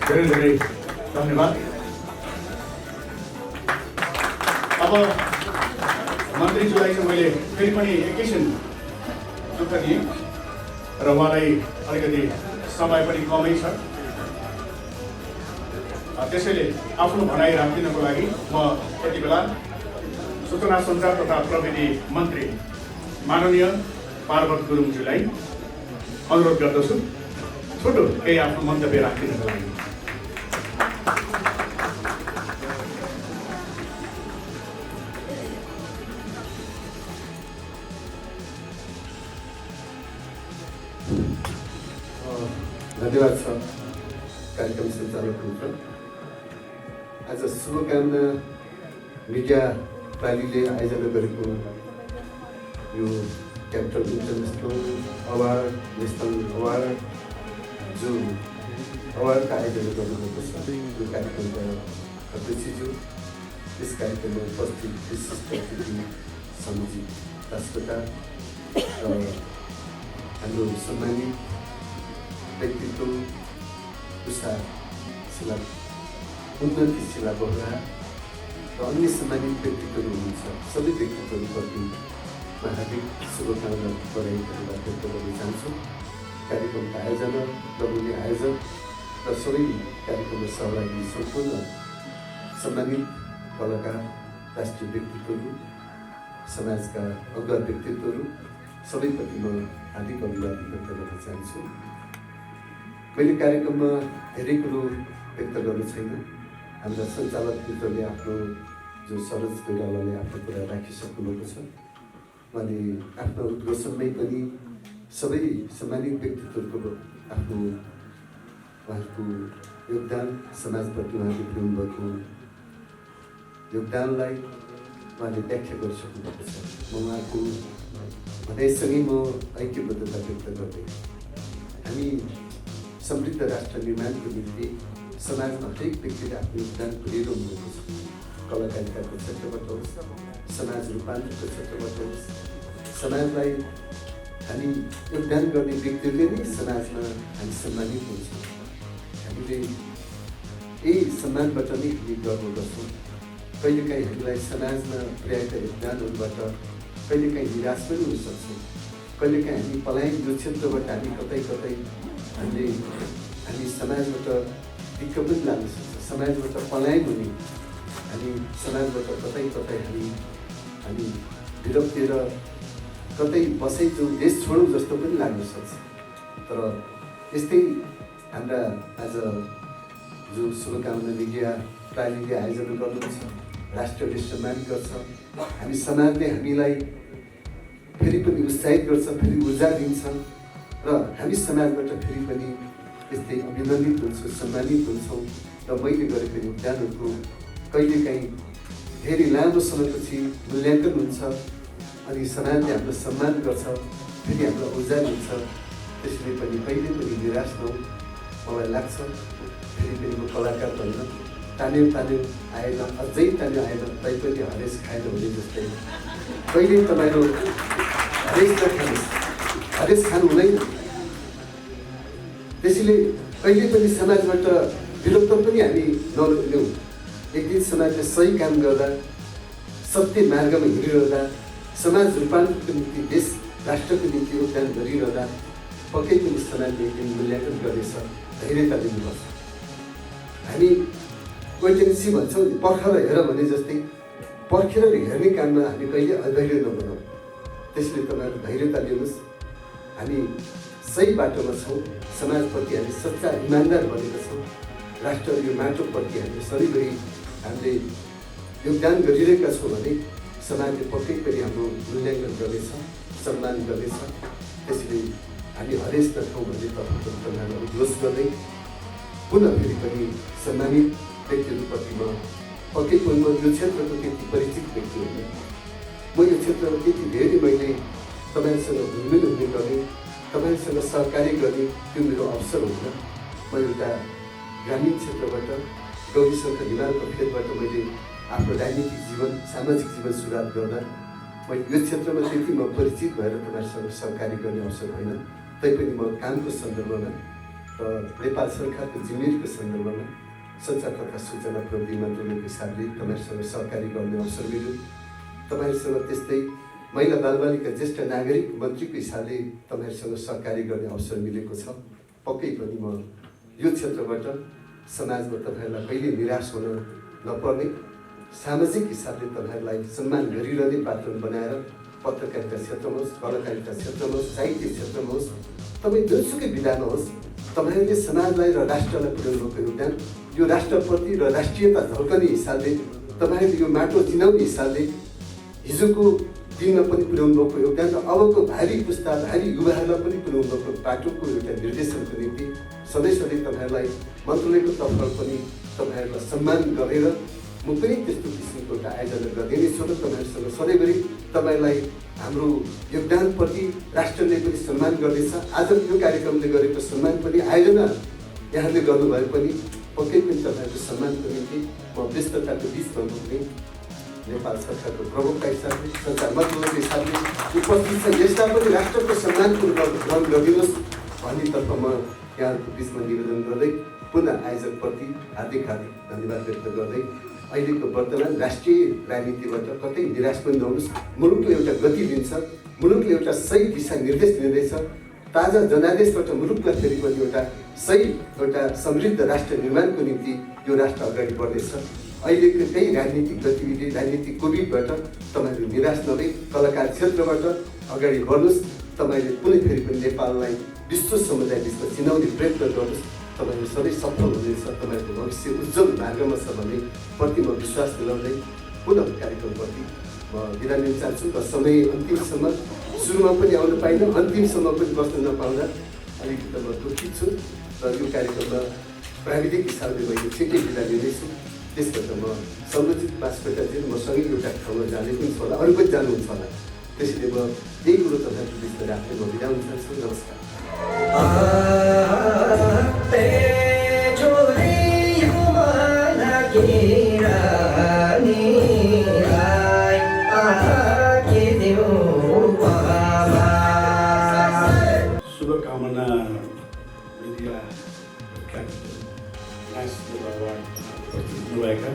धेरै धेरै धन्यवाद। अब मन्त्रीज्यूलाई चाहिँ मैले फेरि पनि एकैछिन दुःख दिएँ र उहाँलाई अलिकति समय पनि कमै छ, त्यसैले आफ्नो भनाइ राखिदिनको लागि म यति बेला सूचना सञ्चार तथा प्रविधि मन्त्री माननीय पार्वत गुरुङज्यूलाई अनुरोध गर्दछु छोटो केही आफ्नो मन्तव्य राखिदिनको लागि। धन्यवाद छ। कार्यक्रम सञ्चालक मित्र, आज शुभकामना मिडिया प्रालीले आयोजना गरेको यो capital international award, national award जो अवार्डका आयोजना गर्नुभएको छ, यो कार्यक्रमका अध्यक्षज्यू, यस कार्यक्रममा उपस्थित विशिष्ट अतिथि समिति राष्ट्रकार र हाम्रो सम्मानित व्यक्तित्व उषा शिला उन्नति शिला बोहरा र अन्य सम्मानित व्यक्तित्वहरू हुनुहुन्छ, सबै व्यक्तित्वहरूप्रति म हार्दिक शुभकामना बधाईहरू व्यक्त गर्न चाहन्छु। कार्यक्रमका आयोजना लगाउने आयोजक र सबै कार्यक्रममा सहभागी सम्पूर्ण सम्मानित कलाकार, राष्ट्रिय व्यक्तित्वहरू, समाजका अग्र व्यक्तित्वहरू सबैप्रति म हार्दिक अभिवादन व्यक्त गर्न चाहन्छु। मैले कार्यक्रममा धेरै कुरो व्यक्त गर्नु छैन। हाम्रा सञ्चालक मित्रले आफ्नो जो सरोज कोइरालाले आफ्नो कुरा राखिसक्नुभएको छ। उहाँले आफ्नो उद्घोषणमै पनि सबै सम्मानित व्यक्तित्वहरूको आफ्नो उहाँको योगदान, समाजप्रति उहाँले दिनुभएको योगदानलाई उहाँले व्याख्या गरिसक्नुभएको छ। म उहाँको भनाइसँगै म ऐक्यबद्धता व्यक्त गर्दै हामी समृद्ध राष्ट्र निर्माणको निम्ति समाजमा हरेक व्यक्तिले आफ्नो योगदान पुर्याइरहनु भएको छ। कलाकारिताको क्षेत्रबाट होस्, समाज रूपान्तरणको क्षेत्रबाट होस्, समाजलाई हामी योगदान गर्ने व्यक्तिले नै समाजमा हामी सम्मानित हुन्छौँ। हामीले यही सम्मानबाट नै हामी गर्व गर्छौँ। कहिलेकाहीँ हामीलाई समाजमा पुर्याएका योगदानहरूबाट कहिलेकाहीँ निराश पनि हुन सक्छौँ। कहिलेकाहीँ हामी पलायन जो क्षेत्रबाट हामी कतै कतै हामी समाजबाट दिक्क पनि लाग्न सक्छ। समाजबाट पलायन हुने, हामी समाजबाट कतै कतै हामी विरक्तिएर कतै बसै जो देश छोडौँ जस्तो पनि लाग्न सक्छ। तर यस्तै हाम्रा आज जो शुभकामना मिडिया प्रालीले आयोजना गर्नुहुन्छ, राष्ट्रले सम्मान गर्छ, हामी समाजले हामीलाई फेरि पनि उत्साहित गर्छ, फेरि ऊर्जा दिन्छ र हामी समाजबाट फेरि पनि यस्तै अभिनन्दित हुन्छौँ, सम्मानित हुन्छौँ र मैले गरेको योगदानहरूको कहिलेकाहीँ धेरै लामो समयपछि मूल्याङ्कन हुन्छ अनि समाजले हाम्रो सम्मान गर्छ, फेरि हाम्रो ऊर्जा दिन्छ। त्यसले पनि कहिले पनि निराश नहुँ, मलाई लाग्छ फेरि पनि म कलाकार भन्न तान्यो आएन, अझै तान्यो आएन, तैपनि हरेस खाएन भने जस्तै कहिले तपाईँहरू हरेस नखानुहोस्, हरेस खानु हुँदैन। त्यसैले कहिले पनि समाजबाट विरोध पनि हामी नलिउँ। एक दिन समाजले सही काम गर्दा, सत्य मार्गमा हिँडिरहँदा, समाज रूपान्तरणको निम्ति, देश राष्ट्रको निम्ति योगदान गरिरहँदा पक्कै पनि समाजले एक दिन मूल्याङ्कन गर्नेछ। धैर्यता दिनुपर्छ। हामी वेटेन्सी भन्छौँ, पर्खेर हेर भने जस्तै पर्खेर हेर्ने काममा हामी कहिले अधैर्य नबनाउँ। त्यसले तपाईँहरू धैर्यता लिनुहोस्। हामी सही बाटोमा छौँ, समाजप्रति हामी सच्चा इमान्दार बनेका छौँ, राष्ट्र यो माटोप्रति हामी सधैँभरि हामीले योगदान गरिरहेका छौँ भने समाजले पक्कै पनि हाम्रो मूल्याङ्कन गर्नेछ, सम्मान गर्नेछ। त्यसैले हामी हरेस नखाउँ भन्ने तपाईँहरू उद्घोष गर्दै पुनः फेरि पनि सम्मानित व्यक्तिहरूप्रति म पक्कै पनि म यो क्षेत्रको त्यति परिचित व्यक्ति होइन। म यो क्षेत्रमा त्यति धेरै मैले तपाईँहरूसँग घुलमिल हुने गर्ने, तपाईँहरूसँग सहकार्य गर्ने त्यो मेरो अवसर हुन्छ। म एउटा ग्रामीण क्षेत्रबाट गौरीशङ्कर हिमालको खेतबाट मैले आफ्नो राजनीतिक जीवन, सामाजिक जीवन सुरुवात गर्दा मैले यो क्षेत्रमा त्यति म परिचित भएर तपाईँहरूसँग सहकार्य गर्ने अवसर होइन। तैपनि म कामको सन्दर्भमा र नेपाल सरकारको जिम्मेवारीको सन्दर्भमा सञ्चार तथा सूचना प्रविधि मन्त्रालयको हिसाबले तपाईँहरूसँग सहकार्य गर्ने अवसर मिल्यो। तपाईँहरूसँग त्यस्तै महिला बालबालिका ज्येष्ठ नागरिक मन्त्रीको हिसाबले तपाईँहरूसँग सहकार्य गर्ने अवसर मिलेको छ। पक्कै पनि म यो क्षेत्रबाट समाजमा तपाईँहरूलाई कहिले निराश हुन नपर्ने, सामाजिक हिसाबले तपाईँहरूलाई सम्मान गरिरहने वातावरण बनाएर पत्रकारिता क्षेत्रमा होस्, कलाकारिता क्षेत्रमा होस्, साहित्य क्षेत्रमा होस्, तपाईँ जुनसुकै विधामा होस्, तपाईँहरूले समाजलाई र राष्ट्रलाई पुर्याउनु भएको योगदान, यो राष्ट्रप्रति र राष्ट्रियता झल्कने हिसाबले, तपाईँहरूले यो माटो चिनाउने हिसाबले हिजोको दिनमा पनि पुर्याउनु भएको योगदान र अबको भावी पुस्ता भावी युवाहरूलाई पनि पुर्याउनु भएको बाटोको एउटा निर्देशनको निम्ति सधैँ तपाईँहरूलाई मन्त्रालयको तर्फबाट पनि तपाईँहरूलाई सम्मान गरेर म पनि त्यस्तो किसिमको एउटा आयोजना गरिदिने छु र तपाईँहरूसँग सधैँभरि तपाईँलाई हाम्रो योगदानप्रति राष्ट्रले पनि सम्मान गर्नेछ। आज यो कार्यक्रमले गरेको सम्मान पनि आयोजना यहाँले गर्नुभयो पनि पक्कै पनि तपाईँहरूको सम्मानको निम्ति म व्यस्तताको बिचमा पनि नेपाल सरकारको प्रमुखका हिसाबले सञ्चार मन्त्रालयको हिसाबले उपस्थित छ, यसलाई पनि राष्ट्रको सम्मानको रूपमा ग्रहण गरिदिनुहोस् भन्नेतर्फ म यहाँहरूको बिचमा निवेदन गर्दै पुनः आयोजकप्रति हार्दिक धन्यवाद व्यक्त गर्दै अहिलेको वर्तमान राष्ट्रिय राजनीतिबाट कतै निराश पनि नहुनुहोस्। मुलुकले एउटा गति दिन्छ, मुलुकले एउटा सही दिशा निर्देश दिँदैछ। ताजा जनादेशबाट मुलुकलाई फेरि पनि एउटा सही एउटा समृद्ध राष्ट्र निर्माणको निम्ति यो राष्ट्र अगाडि बढ्दैछ। अहिलेको त्यही राजनीतिक गतिविधि राजनीतिक कोभिडबाट तपाईँहरू निराश नभई कलाकार क्षेत्रबाट अगाडि बढ्नुहोस्। तपाईँले कुनै फेरि पनि नेपाललाई विश्व समुदाय बिचमा चिनाउने प्रयत्न गर्नुहोस्। तपाईँहरू सधैँ सफल हुनेछ, तपाईँहरूको भविष्य उज्जवल मार्गमा छ भन्ने प्रति म विश्वास दिलाउँदै पुनः कार्यक्रमप्रति म बिदा लिन चाहन्छु। र समय अन्तिमसम्म सुरुमा पनि आउनु पाइनँ, अन्तिमसम्म पनि बस्न नपाउँदा अलिकति म दुःखित छु र यो कार्यक्रममा प्राविधिक हिसाबले मैले छिट्टै बिदा लिँदैछु। त्यसबाट म सङ्गीत बासकोटाजी मसँगै एउटा ठाउँमा जाने पनि छ होला, अरू पनि जानुहुन्छ होला, त्यसैले म यही कुरो तपाईँहरूको बिचमा राख्दै म बिदा हुन चाहन्छु। नमस्कार। शुभकामना मिडिया नेसनल अवार्ड हुनुभएका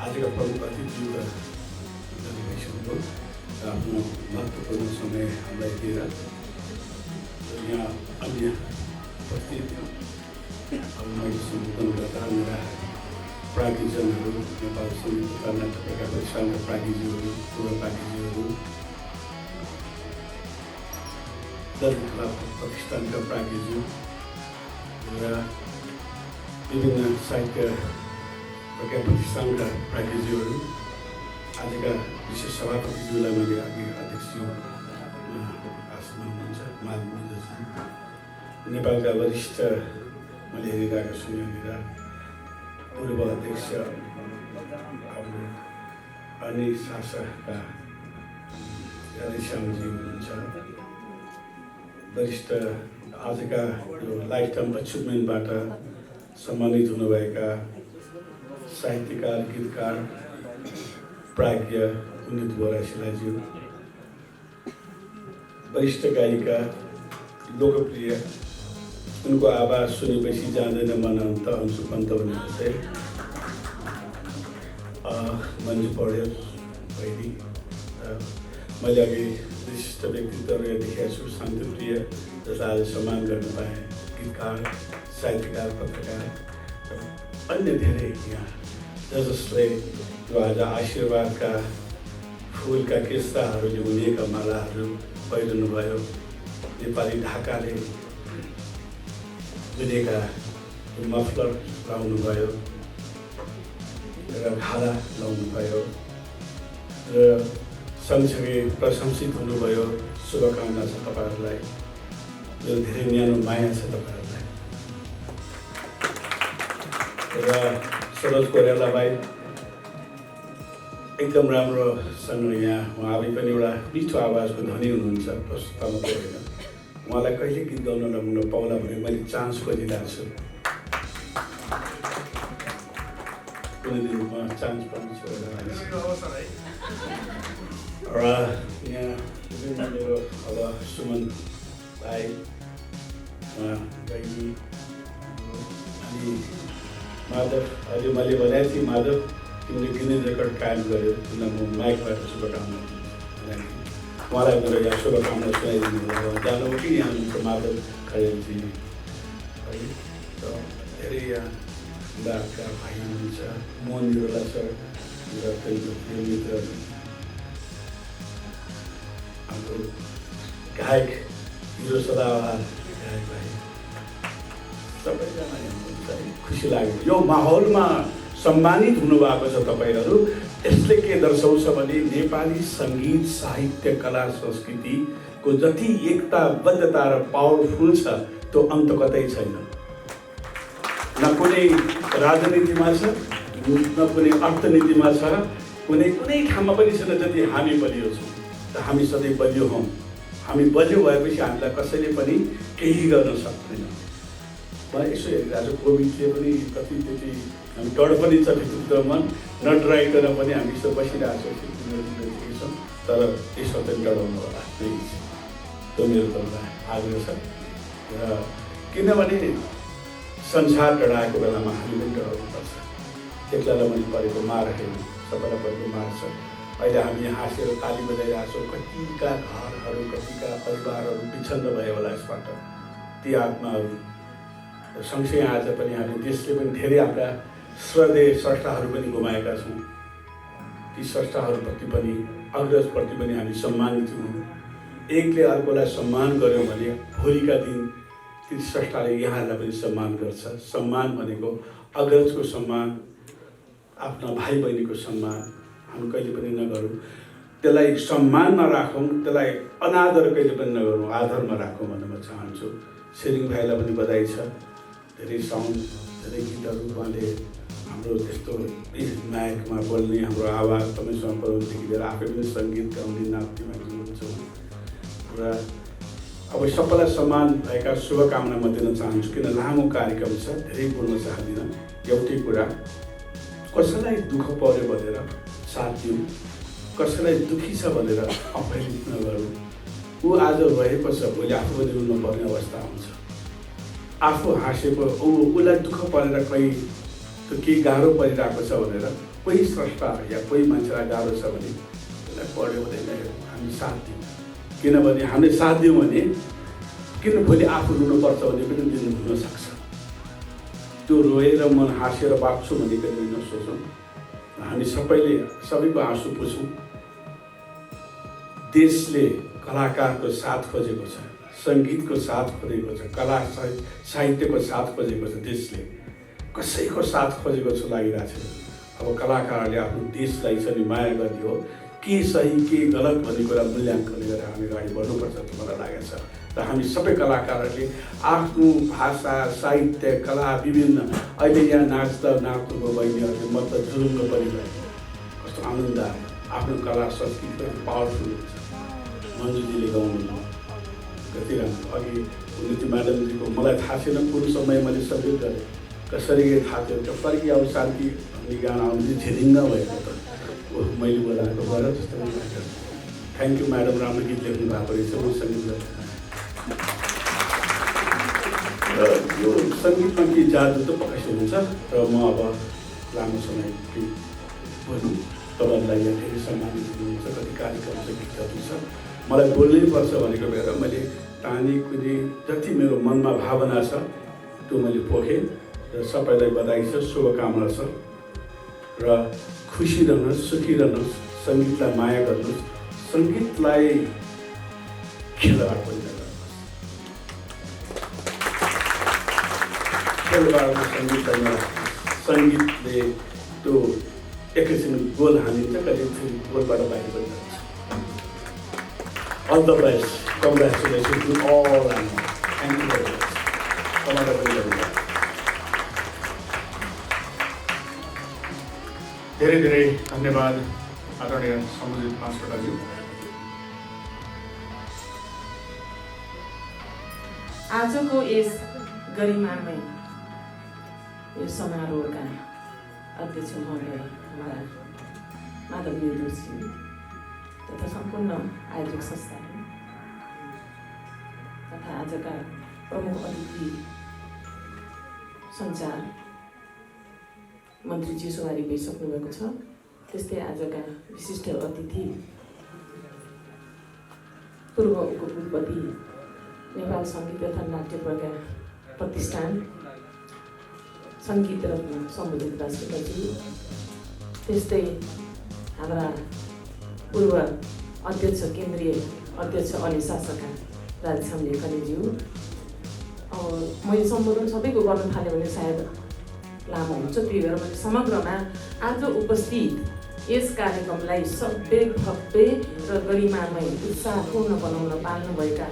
आजका प्रमुख अतिथि र डेलिगेसनको आफ्नो महत्त्वपूर्ण समय हामीलाई दिएर यहाँ अन्य उपस्थित मैले सम्बोधन गर्दा मेरा प्राज्ञजनहरू, नेपाल संयुक्त कर्नाटक प्रजासङ्घका प्राज्ञज्यूहरू, पूर्व प्राज्ञज्यूहरू, दलित प्रतिष्ठानका प्राज्ञज्यू र विभिन्न साहित्य प्रज्ञा प्रतिष्ठानका प्राज्ञज्यूहरू, आजका विशेष सभापतिज्यूलाई मैले अघि अध्यक्षज्यू आसनमा हुनुहुन्छ मालमित्रजी, नेपालका वरिष्ठ मैले हेरिरहेका छु यहाँनिर पूर्व अध्यक्ष हाम्रो अनि शासकका राधेश्यामजी हुनुहुन्छ, वरिष्ठ आजका यो लाइफ टाइम अचिभमेन्टबाट सम्मानित हुनुभएका साहित्यकार, गीतकार, प्राज्ञ उन्नत बोरासिलाज्यू, वरिष्ठ गायिका, लोकप्रिय, उनको आवाज सुनेपछि जाँदैन मन अन्त अंशु पन्त भन्ने जस्तै मन्जु पौडेल बहिनी, मैले अघि विशिष्ट व्यक्तित्वहरू यहाँ देखेको छु, शान्तिप्रिय जसलाई आज सम्मान गर्न पाएँ, गीतकार, साहित्यकार, पत्रकार, अन्य धेरै यहाँ जसले यो आज आशीर्वादका फुलका किस्ताहरूले उनिएका मालाहरू पहिरनुभयो, नेपाली ढाकाले बुनेका मफलर लाउनुभयो र खाला लाउनुभयो र सँगसँगै प्रशंसित हुनुभयो। शुभकामना छ तपाईँहरूलाई, यो धेरै न्यानो माया छ तपाईँहरूलाई। र सरोज कोइराला भाइ एकदम राम्रोसँग यहाँ उहाँले पनि एउटा मिठो आवाजको धनी हुनुहुन्छ, प्रस्तुत मात्रै होइन, उहाँलाई कहिले गीत गाउन लगाउन पाउला भने मैले चान्स खोजिरहेको छु। कुनै दिन म चान्स पाउँछु र यहाँ विभिन्न मेरो अब सुमन भाइ, बहिनी अनि माधव, अहिले मैले भनेको थिएँ माधव तिमीले गिनिज रेकर्ड कायम गर्यो, किन म माइकबाट शुभकामना दिन्छु, उहाँलाई मेरो यहाँ शुभकामना सुनाइदिनु भयो। जानुभयो कि यहाँ हुनुहुन्छ माधव खरेलजी है, र धेरै यहाँ दाका भाइ हुनुहुन्छ, मोहन निरोला सर र प्रिय मित्र हाम्रो गायक हिरो सदाबहार गायक भाइ, सबैजना यहाँ हुनुहुन्छ। खुसी लाग्यो यो माहौलमा सम्मानित हुनुभएको छ तपाईँहरू। यसले के दर्शाउँछ भने नेपाली सङ्गीत साहित्य कला संस्कृतिको जति एकताबद्धता र पावरफुल छ त्यो अन्त कतै छैन। न कुनै राजनीतिमा छ, न कुनै अर्थनीतिमा छ, कुनै ठाउँमा पनि छैन जति हामी बलियो छौँ। र हामी सधैँ बलियो हौँ। हामी बलियो भएपछि हामीलाई कसैले पनि केही गर्न सक्दैन। मलाई यसो हेरिरहेको छु, कोभिडले पनि कति त्यति हामी डर पनि छ भित्रमा, नडराइकन पनि हामी यसो बसिरहेको छौँ। तर यसो चाहिँ डराउनु होला प्लिज, त्यो मेरो तपाईँलाई आग्रह छ। र किनभने संसार डराएको बेलामा हामी पनि डराउनुपर्छ। एक्लालाई पनि परेको मार होइन, सबैलाई परेको मार छ। अहिले हामी हाँसेर ताली बजाइरहेको छौँ। कतिका घरहरू, कतिका परिवारहरू विच्छिन्न भयो होला यसबाट। ती आत्माहरू सँगसँगै आज पनि हामी देशले पनि धेरै हाम्रा श्रद्धेय स्रष्टाहरू पनि गुमाएका छौँ। ती स्रष्टाहरूप्रति पनि, अग्रजप्रति पनि हामी सम्मानित हौँ। एकले अर्कोलाई सम्मान गर्यो भने भोलिका दिन ती स्रष्टाले यहाँलाई पनि सम्मान गर्छ। सम्मान भनेको अग्रजको सम्मान, आफ्ना भाइ बहिनीको सम्मान हामी कहिले पनि नगरौँ। त्यसलाई सम्मानमा राखौँ, त्यसलाई अनादर कहिले पनि नगरौँ, आदरमा राखौँ भन्न म चाहन्छु। सेरिङ भाइलाई पनि बधाई छ। धेरै साउन्ड, धेरै गीतहरू उहाँले हाम्रो त्यस्तो नायकमा बोल्ने हाम्रो आवाज तपाईँसँग पुऱ्याउनुदेखि लिएर आफै पनि सङ्गीत गाउने नाच्नेमा हुनुहुन्छ। र अब सबैलाई सम्मान भएका शुभकामना म दिन चाहन्छु। किन लामो कार्यक्रम छ, धेरै बोल्न चाहदिनँ। एउटै कुरा, कसैलाई दुःख पर्यो भनेर साथ दिउँ, कसैलाई दुःखी छ भनेर अपहेलित नगरौँ। ऊ आज रहेको छ, भोलि आफू पनि रुनुपर्ने अवस्था आउँछ। आफू हाँसेको उसलाई दुःख परेर कहीँ त्यो केही गाह्रो परिरहेको छ भनेर कोही स्रष्टा या कोही मान्छेलाई गाह्रो छ भने त्यसलाई पढ्यो भने हामी साथ दिउँ। किनभने हामीले साथ दियौँ भने किन भोलि आफू रुनुपर्छ भने पनि दिन हुनसक्छ। त्यो रोएर मन हाँसेर बाँच्छु भने पनि नसोचौँ। हामी सबैको आँसु पुछौँ। देशले कलाकारको साथ खोजेको छ, सङ्गीतको साथ खोजेको छ, कला साहित्यको साथ खोजेको छ। देशले कसैको साथ खोजेको जस्तो लागिरहेको छ। अब कलाकारहरूले आफ्नो देशलाई यसरी माया गरिदियो, के सही के गलत भन्ने कुरा मूल्याङ्कन गरेर हामी अगाडि बढ्नुपर्छ जस्तो मलाई लागेको छ। र हामी सबै कलाकारहरूले आफ्नो भाषा, साहित्य, कला विभिन्न, अहिले यहाँ नाच्नुको बहिनीहरूले म त जुरुङ्ग परिरहेको कस्तो आनन्द आयो। आफ्नो कला संस्कृति पावरफुल हुन्छ। मन्जुजीले गाउनु कति राम्रो। अघि उन्नति म्याडमजीको मलाई थाहा छैन, कुन समय मैले सबै गरेँ, कसरी थाहा थियो। कसरी अब शान्ति भन्ने गाना आउने झिलिङ्ग भएको त मैले बोलाएको भएर जस्तो लाग्यो। थ्याङ्क यू म्याडम, राम्रो गीत लेख्नु भएको रहेछ। म सङ्गीत र यो सङ्गीतमा के जादु त पक्कै हुन्छ। र म अब लामो समय बोल्नु, तपाईँहरूलाई यहाँ धेरै सम्मानित हुनुहुन्छ। कति कार्यक्रम छ, गीतहरू छ, मलाई बोल्नै पर्छ भनेको भएर मैले तानी कुदी जति मेरो मनमा भावना छ त्यो मैले पोखेँ। र सबैलाई बधाई छ, शुभकामना छ। र खुसी रहनुहोस्, सुखी रहनुहोस्, सङ्गीतलाई माया गर्नुहोस्, सङ्गीतलाई खेलबाड पनि नगर्नुहोस्। खेलबाडको सङ्गीतलाई नराख्नुहोस्। सङ्गीतले त्यो एकैछिन गोल हानिन्छ, कहिले गोलबाट बाहिर पनि जान्छ। All the best. Congratulations to all. Thank you very much. तपाईँलाई पनि धन्यवाद। धेरै धेरै धन्यवाद आदरणीय सम्बोधित मास्टरज्यू। आजको यस गरिमामय यो समारोहका अध्यक्ष महोदय हाम्रा माधव निर्दोषी तथा सम्पूर्ण आयोजक संस्थाहरू तथा आजका प्रमुख अतिथि सञ्चार मन्त्री चिसोवारी भइसक्नु भएको छ। त्यस्तै आजका विशिष्ट अतिथि पूर्व उपकुलपति नेपाल सङ्गीत तथा नाट्य प्रज्ञा प्रतिष्ठान सङ्गीत रत्न सम्बोधित राष्ट्रपति, त्यस्तै हाम्रा पूर्व अध्यक्ष केन्द्रीय अध्यक्ष अनि शासका राजेश्याम लेखनीज्यू। मैले सम्बोधन सबैको गर्न थालेँ भने सायद लामो हुन्छ, त्यही भएर मैले समग्रमा आज उपस्थित यस कार्यक्रमलाई सभ्य भव्य र गरिमामय उत्साहपूर्ण बनाउन पाल्नुभएका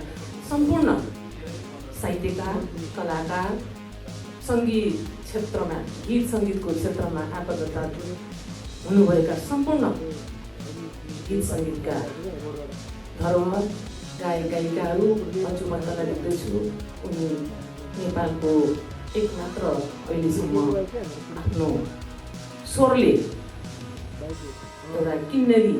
सम्पूर्ण साहित्यकार, कलाकार, सङ्गीत क्षेत्रमा, गीत सङ्गीतको क्षेत्रमा आबद्धता हुनुभएका सम्पूर्ण गीत सङ्गीतका धरोहर गायक गायिकाहरू अचुमन्तलाई देख्दैछु। उनी नेपालको एकमात्र अहिलेसम्म आफ्नो स्वरले एउटा किन्नरी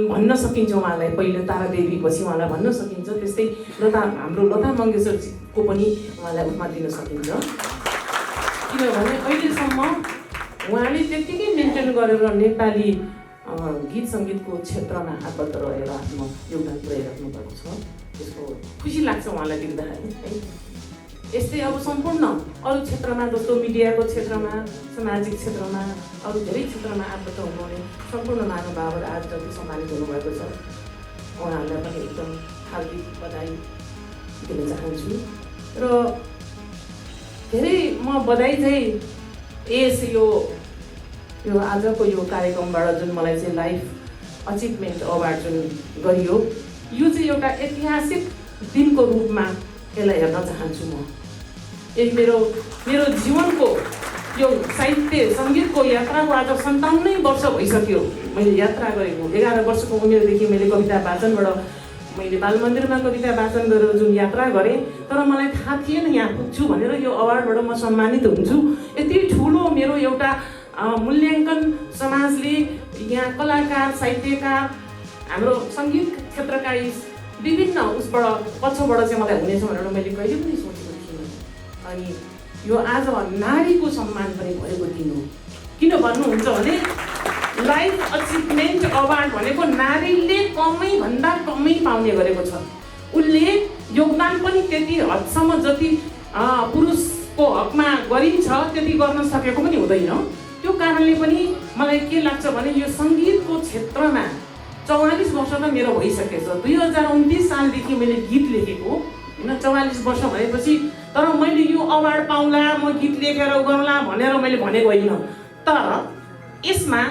भन्न सकिन्छ उहाँलाई। पहिले तारादेवी पछि उहाँलाई भन्न सकिन्छ, त्यस्तै हाम्रो लता मङ्गेशकरजीको पनि उहाँलाई उपमा दिन सकिन्छ। किनभने अहिलेसम्म उहाँले त्यत्तिकै मेन्टेन गरेर नेपाली गीत सङ्गीतको क्षेत्रमा आबद्ध रहेर आफ्नो योगदान पुर्याइराख्नु भएको छ। त्यसको खुसी लाग्छ उहाँलाई देख्दाखेरि है। यस्तै अब सम्पूर्ण अरू क्षेत्रमा जस्तो मिडियाको क्षेत्रमा, सामाजिक क्षेत्रमा, अरू धेरै क्षेत्रमा आबद्ध हुनुहुने सम्पूर्ण महानुभावहरू आज जति सम्मानित हुनुभएको छ, उहाँहरूलाई पनि एकदम हार्दिक बधाई दिन चाहन्छु। र धेरै म बधाई चाहिँ यो आजको यो कार्यक्रमबाट जुन मलाई चाहिँ लाइफ अचिभमेन्ट अवार्ड जुन गरियो, यो चाहिँ एउटा ऐतिहासिक दिनको रूपमा यसलाई हेर्न चाहन्छु म। यही मेरो जीवनको यो साहित्य सङ्गीतको यात्राको आज 57 वर्ष भइसक्यो मैले यात्रा गरेको। 11 वर्षको उमेरदेखि मैले कविता वाचनबाट मैले बालमन्दिरमा कविता वाचन गरेर जुन यात्रा गरेँ, तर मलाई थाहा थिएन यहाँ पुग्छु भनेर, यो अवार्डबाट म सम्मानित हुन्छु। यति ठुलो मेरो एउटा मूल्याङ्कन समाजले यहाँ कलाकार, साहित्यकार, हाम्रो सङ्गीत क्षेत्रका विभिन्न उसबाट पछबाट चाहिँ मलाई हुनेछ भनेर मैले कहिले पनि सोचेको थिइनँ। अनि यो आज नारीको सम्मान पनि भएको दिन हो। किन भन्नुहुन्छ भने लाइफ अचिभमेन्ट अवार्ड भनेको नारीले कमैभन्दा कमै पाउने गरेको छ। उसले योगदान पनि त्यति हदसम्म जति पुरुषको हकमा गरिन्छ त्यति गर्न सकेको पनि हुँदैन। त्यो कारणले पनि मलाई के लाग्छ भने यो सङ्गीतको क्षेत्रमा 44 वर्ष त मेरो भइसकेछ। 2029 सालदेखि मैले गीत लेखेको होइन, 44 वर्ष भएपछि। तर मैले यो अवार्ड पाउँला, म गीत लेखेर गरौँला भनेर मैले भनेको होइन। तर यसमा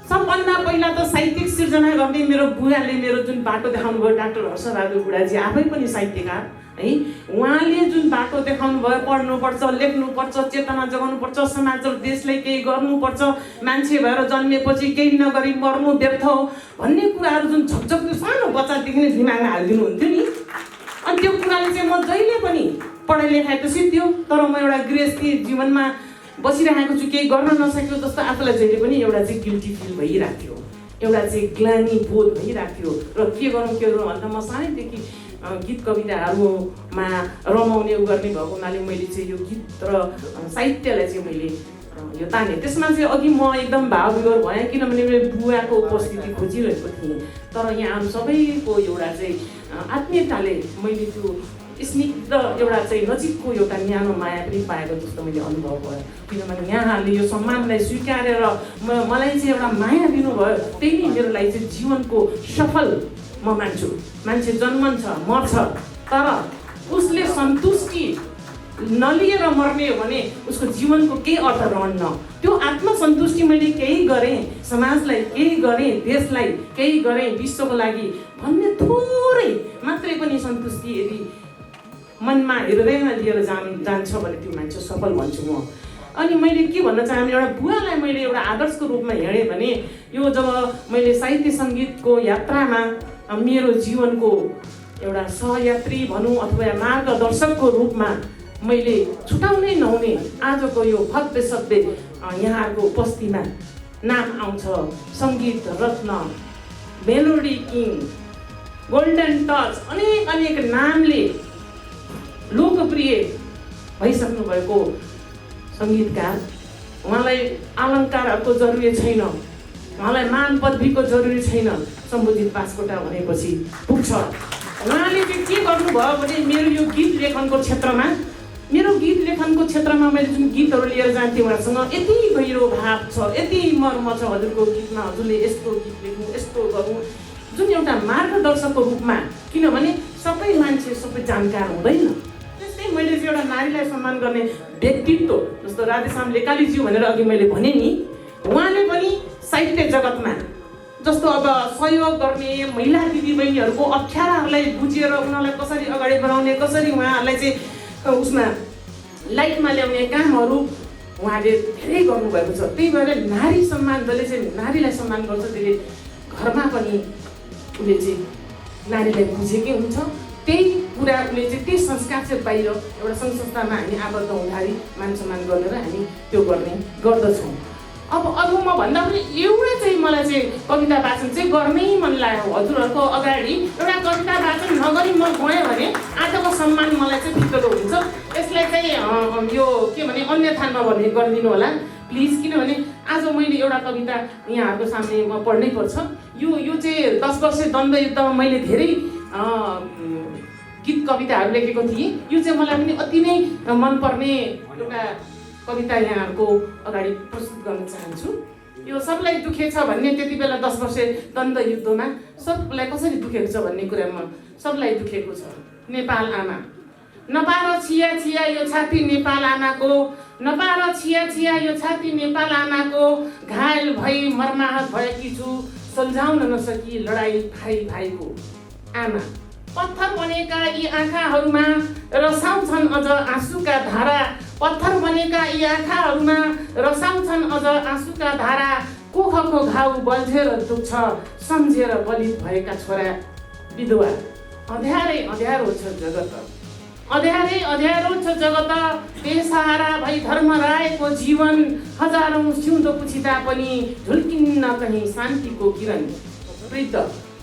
सबभन्दा पहिला त साहित्यिक सिर्जना गर्ने मेरो बुवाले मेरो जुन बाटो देखाउनु भयो, डाक्टर हर्षबहादुर बुढाजी आफै पनि साहित्यकार है, उहाँले जुन बाटो देखाउनु भयो, पढ्नुपर्छ, लेख्नुपर्छ, चेतना जगाउनुपर्छ, समाज र देशलाई केही गर्नुपर्छ, मान्छे भएर जन्मेपछि केही नगरी मर्नु व्यर्थ हो भन्ने कुराहरू जुन झकझक सानो बच्चादेखि नै दिमागमा हालिदिनु हुन्थ्यो नि। अनि त्यो कुराले चाहिँ म जहिले पनि पढाइ लेखाइ त सिद्धियो, तर म एउटा गृहस्थी जीवनमा बसिरहेको छु, केही गर्न नसक्यो जस्तो आफूलाई जहिले पनि एउटा चाहिँ गिल्टी फिल भइरहेको थियो, एउटा चाहिँ ग्लानी बोध भइरहेको थियो। र के गरौँ भन्दा म सानैदेखि गीत कविताहरूमा रमाउने गर्ने भएको हुनाले मैले चाहिँ यो गीत र साहित्यलाई चाहिँ मैले यो ताने। त्यसमा चाहिँ अघि म एकदम भावविभोर भएँ, किनभने मेरो बुवाको उपस्थिति खोजिरहेको थिएँ। तर यहाँहरू सबैको एउटा चाहिँ आत्मीयताले मैले त्यो स्निग्ध एउटा चाहिँ नजिकको एउटा न्यानो माया पनि पाएको जस्तो मैले अनुभव भयो। किनभने यहाँहरूले यो सम्मानलाई स्वीकारेर मलाई चाहिँ एउटा माया दिनुभयो, त्यही नै मेरो लागि चाहिँ जीवनको सफल म मान्छु। मान्छे जन्मन्छ, मर्छ, तर उसले सन्तुष्टि नलिएर मर्ने हो भने उसको जीवनको केही अर्थ रहन्न। त्यो आत्मसन्तुष्टि मैले केही गरेँ, समाजलाई केही गरेँ, देशलाई केही गरेँ, विश्वको लागि भन्ने थोरै मात्रै पनि सन्तुष्टि यदि मनमा हृदयमा लिएर जान्छ भने त्यो मान्छे सफल भन्छु म। अनि मैले के भन्न चाहे, एउटा बुवालाई मैले एउटा आदर्शको रूपमा हेरेँ भने यो जब मैले साहित्य सङ्गीतको यात्रामा मेरो जीवनको एउटा सहयात्री भनौँ अथवा मार्गदर्शकको रूपमा मैले छुटाउनै नहुने आजको यो भव्य सभ्य यहाँको उपस्थितिमा नाम आउँछ। सङ्गीत रत्न, मेलोडी किङ, गोल्डन टच, अनेक नामले लोकप्रिय भइसक्नु भएको सङ्गीतकार। उहाँलाई अलङ्कारहरूको जरुरी छैन, उहाँलाई मान पदवीको जरुरी छैन। सम्बोधित बास्कोटा भनेपछि पुग्छ। उहाँले चाहिँ के गर्नुभयो भने मेरो यो गीत लेखनको क्षेत्रमा मैले जुन गीतहरू लिएर जान्थेँ उहाँसँग यति गहिरो भाव छ, यति मर्म छ हजुरको गीतमा, हजुरले यस्तो गीत लेख्नु, यस्तो गर्नु, जुन एउटा मार्गदर्शकको रूपमा। किनभने सबै मान्छे सबै जानकार हुँदैन, त्यस्तै मैले चाहिँ एउटा नारीलाई सम्मान गर्ने व्यक्तित्व जस्तो राधेश्याम लेकालीज्यू भनेर अघि मैले भने नि, उहाँले पनि साहित्य जगतमा जस्तो अब सहयोग गर्ने महिला दिदीबहिनीहरूको अप्ठ्याराहरूलाई बुझेर उनीहरूलाई कसरी अगाडि बढाउने, कसरी उहाँहरूलाई चाहिँ उसमा लाइफमा ल्याउने कामहरू उहाँले धेरै गर्नुभएको छ। त्यही भएर नारी सम्मान जसले चाहिँ नारीलाई सम्मान गर्छ त्यसले घरमा पनि उसले चाहिँ नारीलाई बुझेकै हुन्छ। त्यही कुरा उसले चाहिँ त्यही संस्कार चाहिँ बाहिर एउटा सङ्घ संस्थामा हामी आबद्ध हुँदाखेरि मान सम्मान गरेर हामी त्यो गर्ने गर्दछौँ। अब अरू म भन्दा पनि एउटा चाहिँ मलाई चाहिँ कविता वाचन चाहिँ गर्नै मन लाग्यो। हजुरहरूको अगाडि एउटा कविता वाचन नगरी म गएँ भने आजको सम्मान मलाई चाहिँ फिक्रो हुन्छ। यसलाई चाहिँ यो के भने अन्यथा नभने गरिदिनु होला प्लिज, किनभने आज मैले एउटा कविता यहाँहरूको सामने म पढ्नै पर्छ। यो चाहिँ 10 वर्षे द्वन्द्व युद्धमा मैले धेरै गीत कविताहरू लेखेको थिएँ। यो चाहिँ मलाई पनि अति नै मनपर्ने एउटा कविता यहाँहरूको अगाडि प्रस्तुत गर्न चाहन्छु। यो सबलाई दुखेछ भन्ने त्यति बेला 10 वर्षे द्वन्द्व युद्धमा सबलाई कसरी दुखेको छ भन्ने कुरामा सबलाई दुखेको छ। नेपाल आमा नपार छिया छिया यो छाती नेपाल आमाको, नपार छिया छिया यो छाती नेपाल आमाको, घायल भई मर्माहत भएकी छु सम्झाउन नसकी लडाई भाइ भाइको। आमा पत्थर बनेका यी आँखाहरूमा रसाउँछन् अझ आँसुका धारा, पत्थर बनेका यी आँखाहरूमा रसाउँछन् अझ आँसुका धारा, कोखको घाउ बल्झेर दुख्छ सम्झेर बलित भएका छोरा विधवा। अँध्यारै अँध्यारो छ जगत, अँध्यारै अँध्यारो छ जगत, बेसहारा भई धर्मरायको जीवन, हजारौँ सिउँदो पुछिँदा पनि झुल्किन्न कहीँ शान्तिको किरण। वृद्ध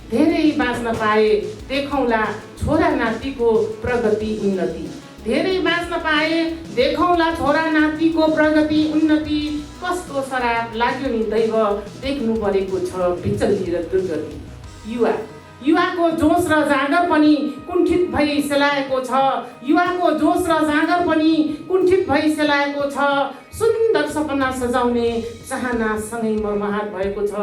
धेरै बाँच्न पाए देखौँला छोरा नातिको प्रगति उन्नति, धेरै बाँच्न पाए देखौँला छोरा नातिको प्रगति उन्नति, कस्तो सराप लाग्यो नि दैव देख्नु परेको छ विचल्ली र दुर्गति। युवाको जोस र जाँगर पनि कुण्ठित भई सेलाएको छ, युवाको जोस र जाँगर पनि कुण्ठित भई सेलाएको छ, सुन्दर सपना सजाउने चाहनासँगै मर्माहत भएको छ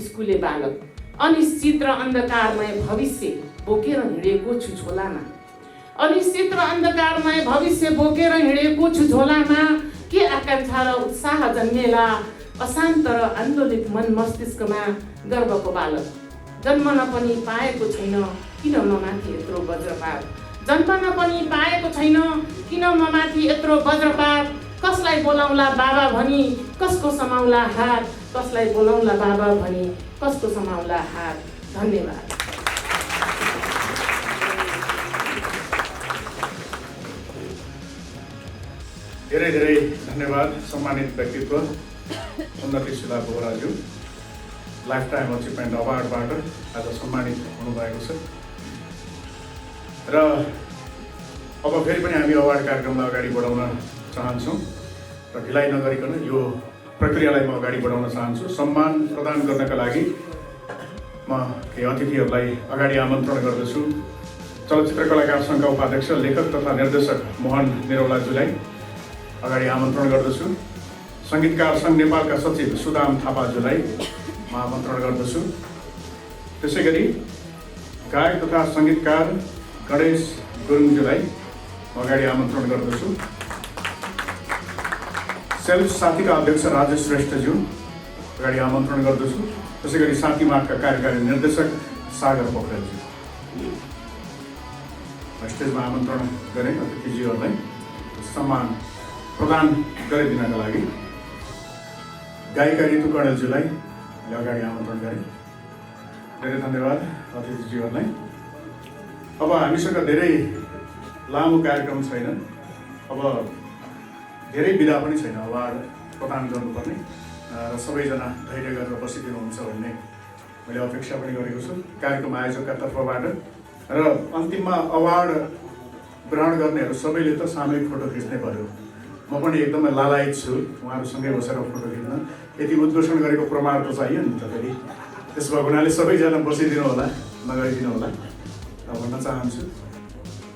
स्कुले बालक। अनिश्चित र अन्धकारमय भविष्य बोकेर हिँडेको छु झोलामा, अनिश्चित र अन्धकारमय भविष्य बोकेर हिँडेको छु झोलामा, के आकाङ्क्षा र उत्साह जन्मेला अशान्त र आन्दोलित मन मस्तिष्कमा गर्वको बालक। जन्मन पनि पाएको छैन किन ममाथि यत्रो वज्रपात, जन्मन पनि पाएको छैन किन ममाथि यत्रो वज्रपात, कसलाई बोलाउला बाबा भनी कसको समाउला हात, कसलाई बोलाउला बाबा भनी कसको समाउला हात। धन्यवाद। धेरै धेरै धन्यवाद सम्मानित व्यक्तित्व उन्नतिशीला बोहराज्यू, लाइफ टाइम अचिभमेन्ट अवार्डबाट आज सम्मानित हुनुभएको छ। र अब फेरि पनि हामी अवार्ड कार्यक्रमलाई अगाडि बढाउन चाहन्छौँ र ढिलाइ नगरिकन यो प्रक्रियालाई म अगाडि बढाउन चाहन्छु। सम्मान प्रदान गर्नका लागि म केही अतिथिहरूलाई अगाडि आमन्त्रण गर्दछु। चलचित्र कलाकार सङ्घका उपाध्यक्ष लेखक तथा निर्देशक मोहन निरौलाज्यूलाई अगाडि आमन्त्रण गर्दछु। सङ्गीतकार सङ्घ नेपालका सचिव सुदाम थापाज्यूलाई म आमन्त्रण गर्दछु। त्यसै गरी गायक तथा सङ्गीतकार गणेश गुरुङज्यूलाई म अगाडि आमन्त्रण गर्दछु। सेल्फ साथीका अध्यक्ष राजेश श्रेष्ठज्यू अगाडि आमन्त्रण गर्दछु। त्यसै गरी साथी मार्टका कार्यकारी निर्देशक सागर पोखरेलज्यू स्टेजमा आमन्त्रण गरे अतिथिज्यूहरूलाई सम्मान प्रदान गरिदिनका लागि गायिका ऋतु कणेलज्यूलाई अगाडि आमन्त्रण गरे। धेरै धन्यवाद अतिथिज्यूहरूलाई। अब हामीसँग धेरै लामो कार्यक्रम छैन, अब धेरै विधा पनि छैन अवार्ड प्रदान गर्नुपर्ने र सबैजना धैर्य गरेर बसिदिनुहुन्छ भन्ने मैले अपेक्षा पनि गरेको छु कार्यक्रम आयोजकका तर्फबाट। र अन्तिममा अवार्ड ग्रहण गर्नेहरू सबैले त सामूहिक फोटो खिच्नै पर्यो। म पनि एकदमै लालायत छु उहाँहरूसँगै बसेर फोटो खिच्न। यति उद्घोषण गरेको प्रमाण त चाहियो नि त, फेरि त्यसो भएको हुनाले सबैजना बसिदिनु होला, नगरिदिनु होला भन्न चाहन्छु।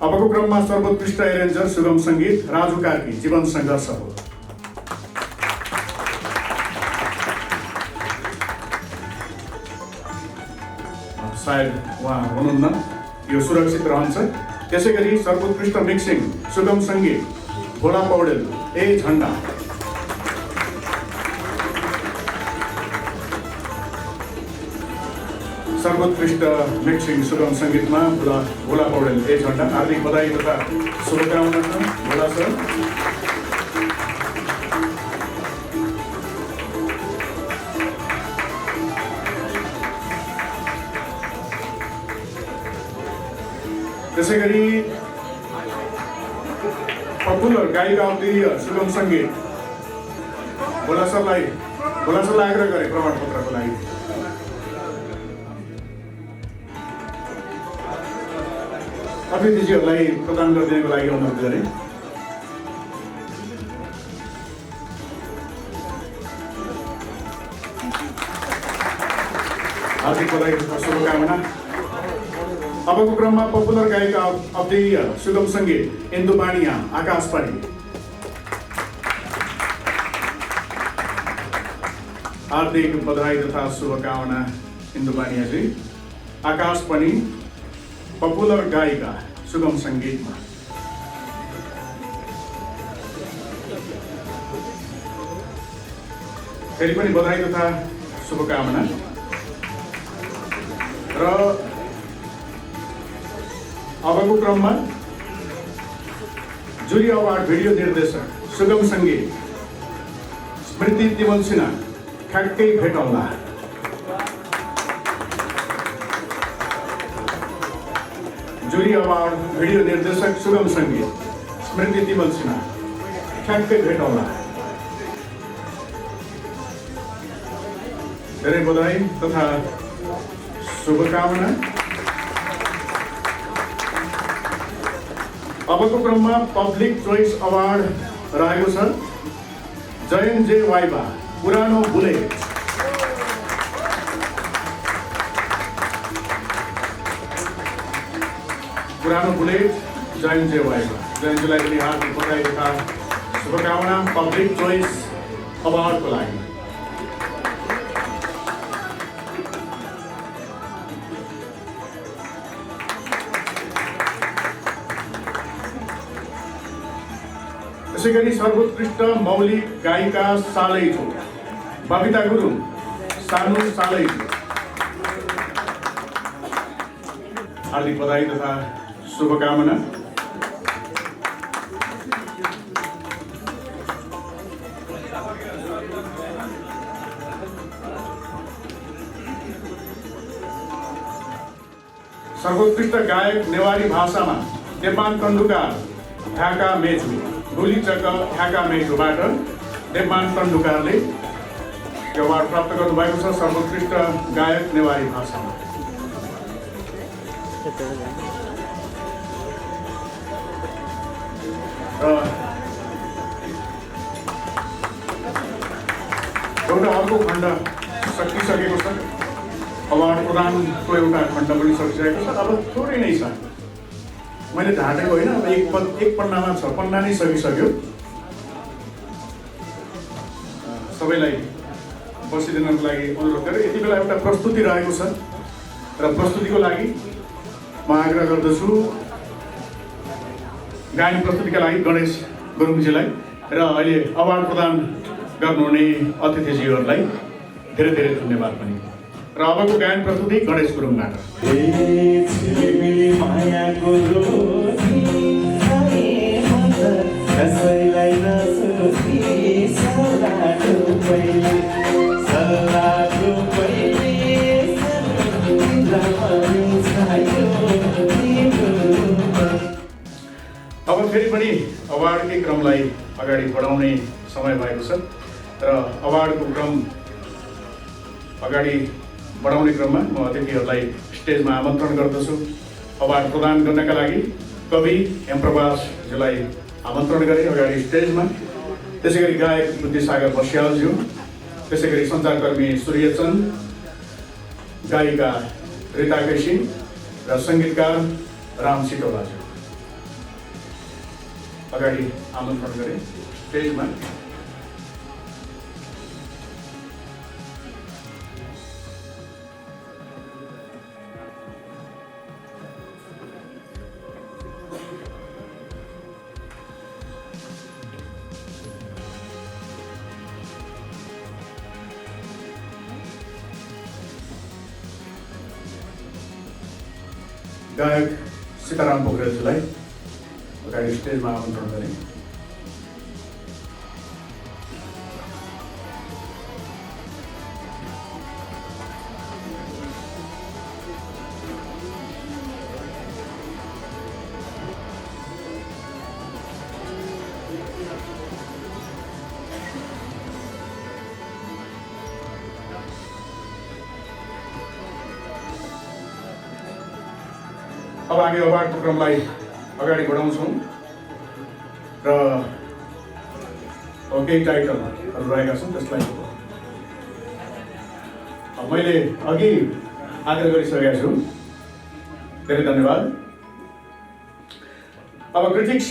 अबको क्रममा सर्वोत्कृष्ट एरेन्जर सुगम सङ्गीत राजु कार्की जीवन सङ्घर्ष हो। सायद उहाँ हुनुहुन्न, यो सुरक्षित रहन्छ। त्यसै गरी सर्वोत्कृष्ट मिक्सिङ सुगम सङ्गीत भोला पौडेल ए झन्डा। सर्वोत्कृष्ट मिक्सिङ सुगम सङ्गीतमा भोला पौडेल ए झन्डा। हार्दिक बधाई तथा शुभकामना छ भोला सर। त्यसै गरी पपुलर गायिका अफ द इयर सुगम सङ्गीत भोला सरलाई आग्रह गरे प्रमाणपत्रको लागि। अतिथिजीहरूलाई प्रदान गरिदिनको लागि अनुरोध गरे। हार्दिक बधाई तथा शुभकामना। अबको क्रममा पपुलर गायिका अफ द इयर सुगम सङ्गीत इन्दु बानिया आकाश पनि। हार्दिक बधाई तथा शुभकामना इन्दु बानियाजी। आकाश पनि पपुलर गायिका सुगम सङ्गीतमा। फेरि पनि बधाई तथा शुभकामना। र अबको क्रममा जुरी अवार्ड भिडियो निर्देशक सुगम सङ्गीत स्मृति तिमल सिन्हा ठ्याक्कै भेटौँला। जुरी अवार्ड भिडियो निर्देशक सुगम सङ्गीत स्मृति तिमल सिन्हा ठ्याक्कै भेटौँला। धेरै बधाई तथा शुभकामना। अबको क्रममा पब्लिक चोइस अवार्ड रहेको छ जयन जे वाइबा पुरानो बुलेट। पुरानो बुलेट जयन जे वाइबा। जयनजीलाई पनि हार्दिक बधाई तथा शुभकामना पब्लिक चोइस अवार्डको लागि। त्यसै गरी सर्वोत्कृष्ट मौलिक गायिका सालैजो बबिता गुरुङ सानु सालैजो। हार्दिक बधाई तथा शुभकामना। सर्वोत्कृष्ट गायक नेवारी भाषामा देवमान कन्दुकार ढाका मेजु गोलीचक्र ढाका मेजोबाट देवमान कन्दुकारले यो अवार्ड प्राप्त गर्नुभएको छ सर्वोत्कृष्ट गायक नेवारी भाषामा। र एउटा अर्को खण्ड सकिसकेको छ। अवार्ड प्रदानको एउटा खण्ड पनि सकिसकेको छ। अब थोरै नै छ, मैले ढाँटेको होइन। अब एक पन्नामा 6 पन्ना नै सकिसक्यो। सबैलाई बसिदिनको लागि अनुरोध गरेँ। यति बेला एउटा प्रस्तुति रहेको छ र प्रस्तुतिको लागि म आग्रह गर्दछु गायन प्रस्तुतिका लागि गणेश गुरुङजीलाई र अहिले अवार्ड प्रदान गर्नुहुने अतिथिजीहरूलाई धेरै धेरै धन्यवाद पनि। र अबको गायन प्रस्तुति गणेश गुरुङबाट। अब फेरि पनि अवार्डकै क्रमलाई अगाडि बढाउने समय भएको छ र अवार्डको क्रम अगाडि बढाउने क्रममा म अतिथिहरूलाई स्टेजमा आमन्त्रण गर्दछु। अवार्ड प्रदान गर्नका लागि कवि हेमप्रभासज्यूलाई आमन्त्रण गरे अगाडि स्टेजमा। त्यसै गरी गायक बुद्धिसागर बस्यालज्यू, त्यसै गरी सञ्चारकर्मी सूर्यचन्द, गायिका रिता केसी र सङ्गीतकार राम सिटौलाज्यू अगाडि आमन्त्रण गरे स्टेजमा। गायक सीताराम पोखरेलजीलाई अगाडि स्टेजमा आमन्त्रण गरेँ। अब हामी अवार्ड प्रोग्रामलाई अगाडि बढाउँछौँ र केही टाइटलहरू रहेका छन् त्यसलाई मैले अघि आदर गरिसकेको छु। धेरै धन्यवाद। अब क्रिटिक्स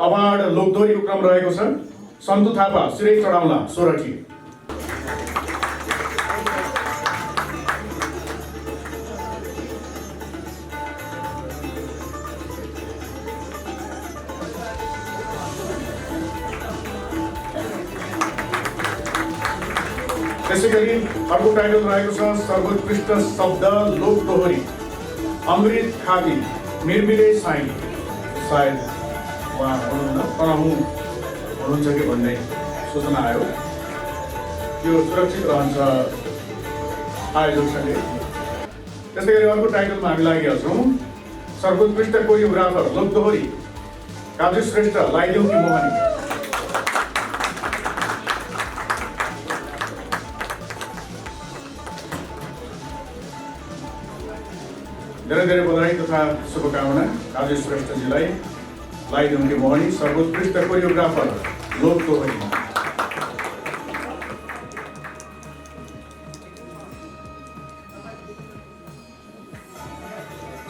अवार्ड लोकदोहोरीको क्रम रहेको छ। सन्तु थापा सिरै चढाउला सोरठी। त्यसैगरी अर्को टाइटल रहेको छ सर्वोत्कृष्ट शब्द लोकदोहोरी अमृत खादी मिरमिरे साई। सायद उहाँ हुनुहुन्न तर हुनुहुन्छ कि भन्ने सूचना आयो। त्यो सुरक्षित रहन्छ आयोजकसँगै। त्यसैगरी अर्को टाइटलमा हामी लागेका छौँ सर्वोत्कृष्ट कोरियोग्राफर लोकदोहोरी काजु श्रेष्ठ लाइदेऊ कि मोहनी। धेरै धेरै बधाई तथा शुभकामना काजु श्रेष्ठजीलाई लाइदेऊ कि मोहनी सर्वोत्कृष्ट कोरियोग्राफर लोकदोहोरीमा।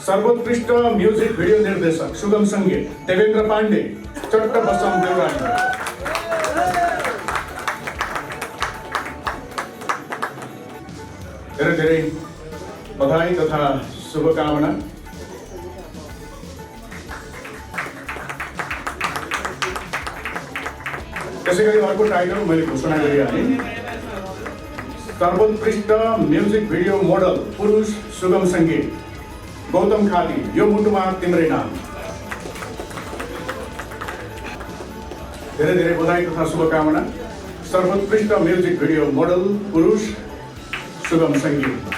सर्वोत्कृष्ट म्युजिक भिडियो निर्देशक सुगम सङ्गीत देवेन्द्र पाण्डे चट्ट बसम देउराली। धेरै धेरै बधाई तथा शुभकामना। त्यसैगरी अर्को टाइटल मैले घोषणा गरिहालेँ सर्वोत्कृष्ट म्युजिक भिडियो मोडल पुरुष सुगम सङ्गीत गौतम खादी यो मुटुमा तिम्रै नाम। धेरै धेरै बधाई तथा शुभकामना। सर्वोत्कृष्ट म्युजिक भिडियो मोडल पुरुष सुगम सङ्गीत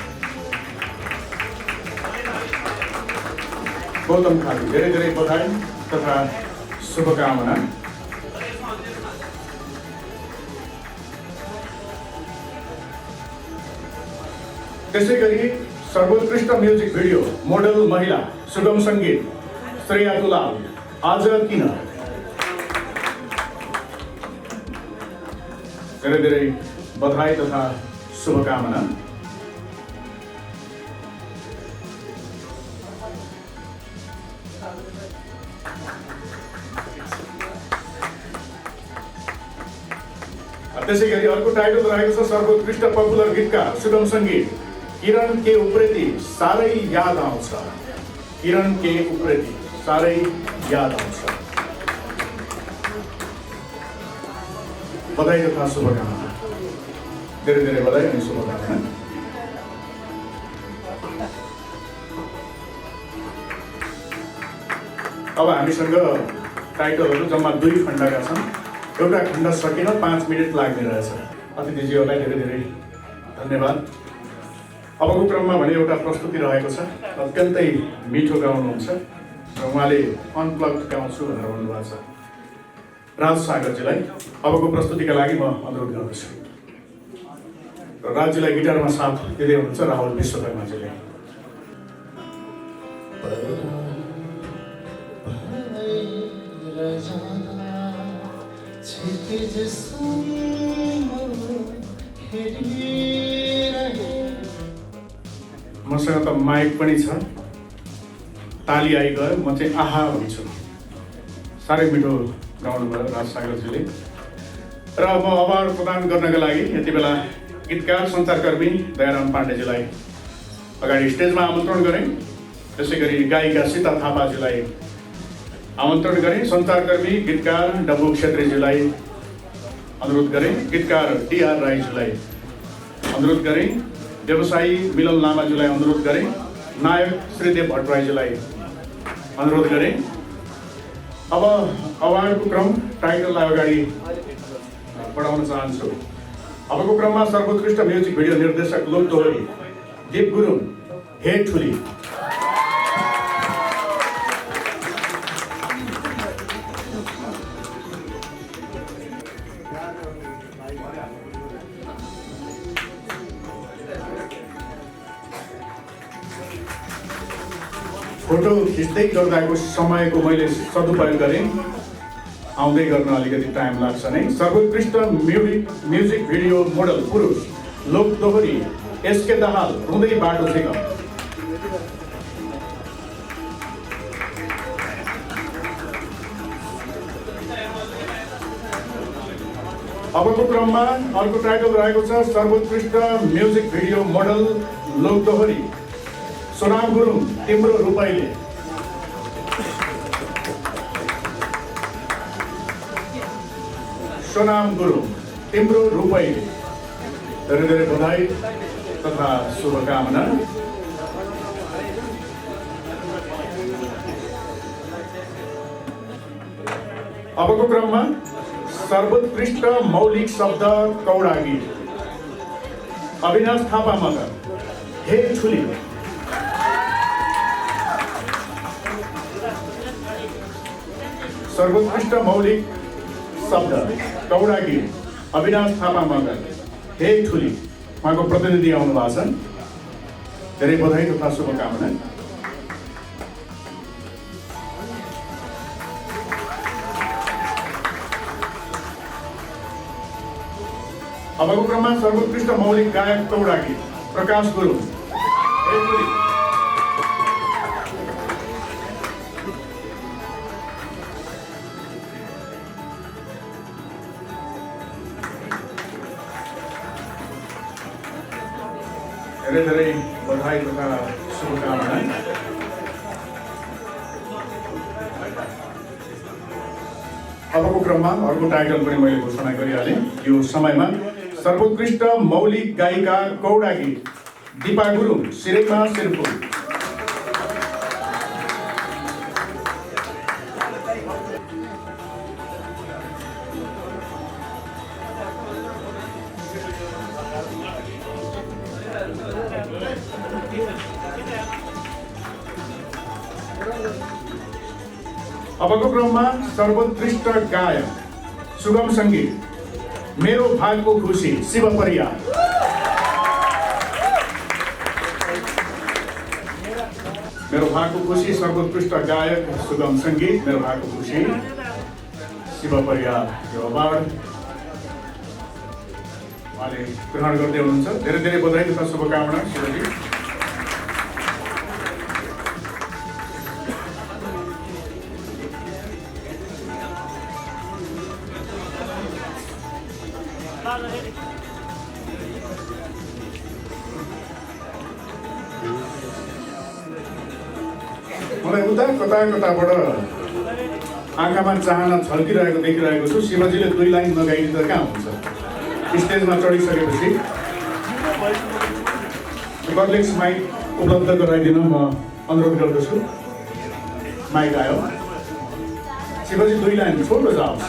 गौतम खादी। धेरै धेरै बधाई तथा शुभकामना। त्यसैगरी सर्वोत्कृष्ट म्युजिक भिडियो मोडल महिला सुगम सङ्गीत श्रेया दुलाल आज किन। धेरै धेरै बधाई तथा शुभकामना। त्यसैगरी अर्को टाइटल रहेको छ सर्वोत्कृष्ट पपुलर गीतकार सुगम सङ्गीत किरण के उप्रेती साह्रै याद आउँछ। किरण के उप्रेती साह्रै याद आउँछ। बधाई तथा शुभकामना। धेरै धेरै बधाई अनि शुभकामना। अब हामीसँग टाइटलहरू जम्मा 2 खण्डका छन्। एउटा खण्ड सकिन 5 मिनट लाग्ने रहेछ। अतिथिजीहरूलाई धेरै धेरै धन्यवाद। अबको क्रममा भने एउटा प्रस्तुति रहेको छ। अत्यन्तै मिठो गाउनुहुन्छ र उहाँले अनप्लग्ड गाउँछु भनेर भन्नुभएको छ। राज सागरजीलाई अबको प्रस्तुतिका लागि म अनुरोध गर्दछु। र राजजीलाई गिटारमा साथ दिँदै हुनुहुन्छ राहुल विश्वकर्माजीले। मसँग त माइक पनि छ। ताली आइगयो म चाहिँ आहा भन्छु। साह्रै मिठो गाउनुभयो राज सागरजीले। र म अवार्ड प्रदान गर्नका लागि यति बेला गीतकार सञ्चारकर्मी दयाराम पाण्डेजीलाई अगाडि स्टेजमा आमन्त्रण गरेँ। त्यसैगरी गायिका सीता थापाजीलाई आमन्त्रण गरेँ। सञ्चारकर्मी गीतकार डब्बु क्षेत्रीजीलाई अनुरोध गरेँ। गीतकार डी.आर. राईजीलाई अनुरोध गरेँ। व्यवसायी मिलन लामाजीलाई अनुरोध गरेँ। नायक श्रीदेव भट्टराईजीलाई अनुरोध गरेँ। अब अवार्डको क्रम टाइटललाई अगाडि बढाउन चाहन्छु। अबको क्रममा सर्वोत्कृष्ट म्युजिक भिडियो निर्देशक लोक दोहोरी दीप गुरुङ, हे ठुली। फोटो खिच्दै गर्दाको समयको मैले सदुपयोग गरेँ, आउँदै गर्न अलिकति टाइम लाग्छ नै। सर्वोत्कृष्ट म्युजिक भिडियो मोडल पुरुष लोक दोहोरी एसके दाहाल, रुँदै बाटो छेक। अबको क्रममा अर्को टाइटल रहेको छ सर्वोत्कृष्ट म्युजिक भिडियो मोडल लोक दोहोरी सोनाम गुरुङ, तिम्रो रूपैले। सोनाम गुरुङ, तिम्रो रूपैले। धेरै धेरै बधाई तथा शुभकामना। अबको क्रममा सर्वोत्कृष्ट मौलिक शब्द कौडा गीत अविनाश थापा मगर, हे ठुली। सर्वोत्कृष्ट मौलिक शब्द कौडा गीत अविनाश थापा मगर, हे ठुली। उहाँको प्रतिनिधि आउनु भएको छ, धेरै बधाई तथा शुभकामना। अबको क्रममा सर्वोत्कृष्ट मौलिक गायक कौडा गीत प्रकाश गुरुङ, हे ठुली। धेरै धेरै बधाई तथा शुभकामना। अबको क्रममा अर्को टाइटल पनि मैले घोषणा गरिहालेँ। यो समयमा सर्वोत्कृष्ट मौलिक गायिका कौडा गीत दिपा गुरुङ, सिरेमा सिरपुर। अबको क्रममा सर्वोत्कृष्ट गायक सुगम सङ्गीत मेरो भागको खुसी शिव परियार। मेरो भागको खुसी सर्वोत्कृष्ट गायक सुगम सङ्गीत मेरो भागको खुसी शिव परियार यो अवार्ड उहाँले ग्रहण गर्दै हुनुहुन्छ। धेरै धेरै बधाई तथा शुभकामना शिवजी। मलाई उता कता कताबाट आँखामा चाहना छल्किरहेको देखिरहेको छु। शिवजीले 2 लाइन नगाइदिँदा कहाँ हुन्छ? स्टेजमा चढिसकेपछि कम्प्लेक्स माइक उपलब्ध गराइदिन म अनुरोध गर्दछु। माइक आयो, शिवजी 2 लाइन छोटो जाओस्।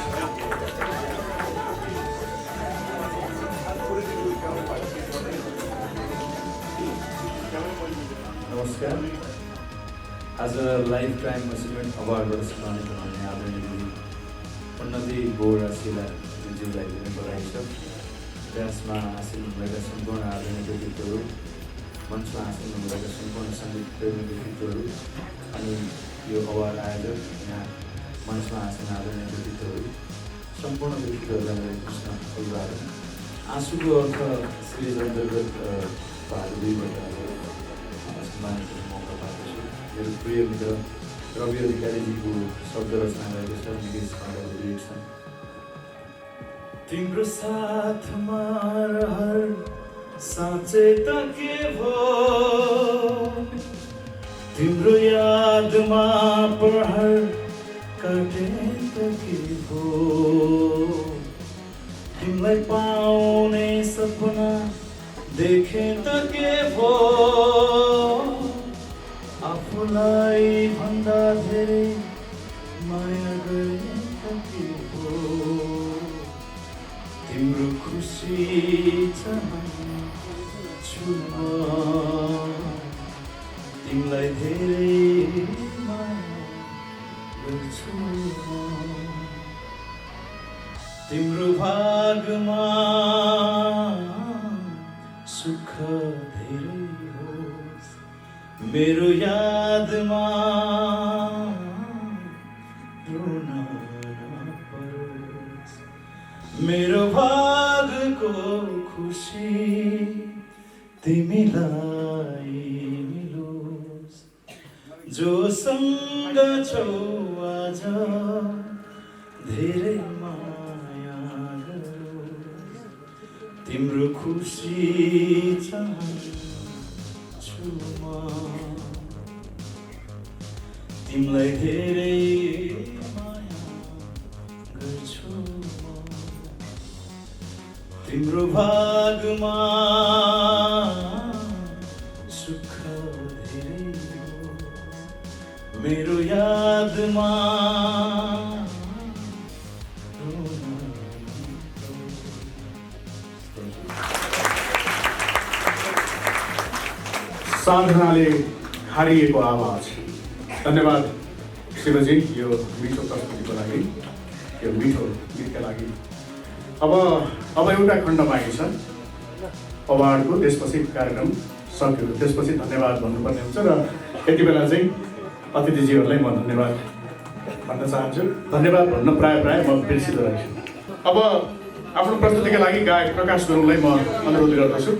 नमस्कार। आज लाइफ टाइम अचिभमेन्ट अवार्डबाट सम्मानित हुनुहुने आदरणीय दिदी उन्नति बोरा शिला ज्यूलाई पनि बधाई छ। त्यसमा हासिल हुनुभएका सम्पूर्ण आदरणीय व्यक्तित्वहरू, मञ्चमा हासिल हुनुभएका सम्पूर्ण सङ्गीत प्रेमी व्यक्तित्वहरू अनि यो अवार्ड आयोजक यहाँ मञ्चमा हासिल आदरणीय व्यक्तित्वहरू, सम्पूर्ण व्यक्तित्वहरूलाई मेरो कृष्ण अभिवादन। आँसुको अर्थ सिरिज अन्तर्गत भाग 2बाट सम्मानित हुने मौका पाएको छु। मेरो प्रिय मित्र रवि अधिकारीजीको शब्द रचना रहेको छ, निकेश पाण्डेको लिरिक्स छ। तिम्रो साथमा रहर साँच्चै त के भो, तिम्रो यादमा प्रहर काटे त के भो, तिमीलाई पाउने सपना देखे त के भो, आफूलाई भन्दा खुसी चाहन्छु म तिमीलाई धेरै माया गर्छु म तिम्रो भागमा सुख धेरै होस् मेरो यादमा रुन नपरोस् मेरो भागको खुसी तिमीलाई मिलोस् जोसँग छौ आज धेरै माया गरोस् तिम्रो खुसी चाहन्छु म तिमीलाई धेरै माया गर्छु म तिम्रो भागमा सुख धेरै होस् मेरो यादमा साधनाले हारिएको आवाज। धन्यवाद शिवजी यो मिठो प्रस्तुतिको लागि, यो मिठो गीतका लागि। अब एउटा खण्ड बाँकी छ अवार्डको, त्यसपछि कार्यक्रम सक्यो, त्यसपछि धन्यवाद भन्नुपर्ने हुन्छ र यति बेला चाहिँ अतिथिजीहरूलाई म धन्यवाद भन्न चाहन्छु। धन्यवाद भन्न प्राय म बिर्सिँदो रहेछु। अब आफ्नो प्रस्तुतिका लागि गायक प्रकाश गुरुङलाई म अनुरोध गर्दछु।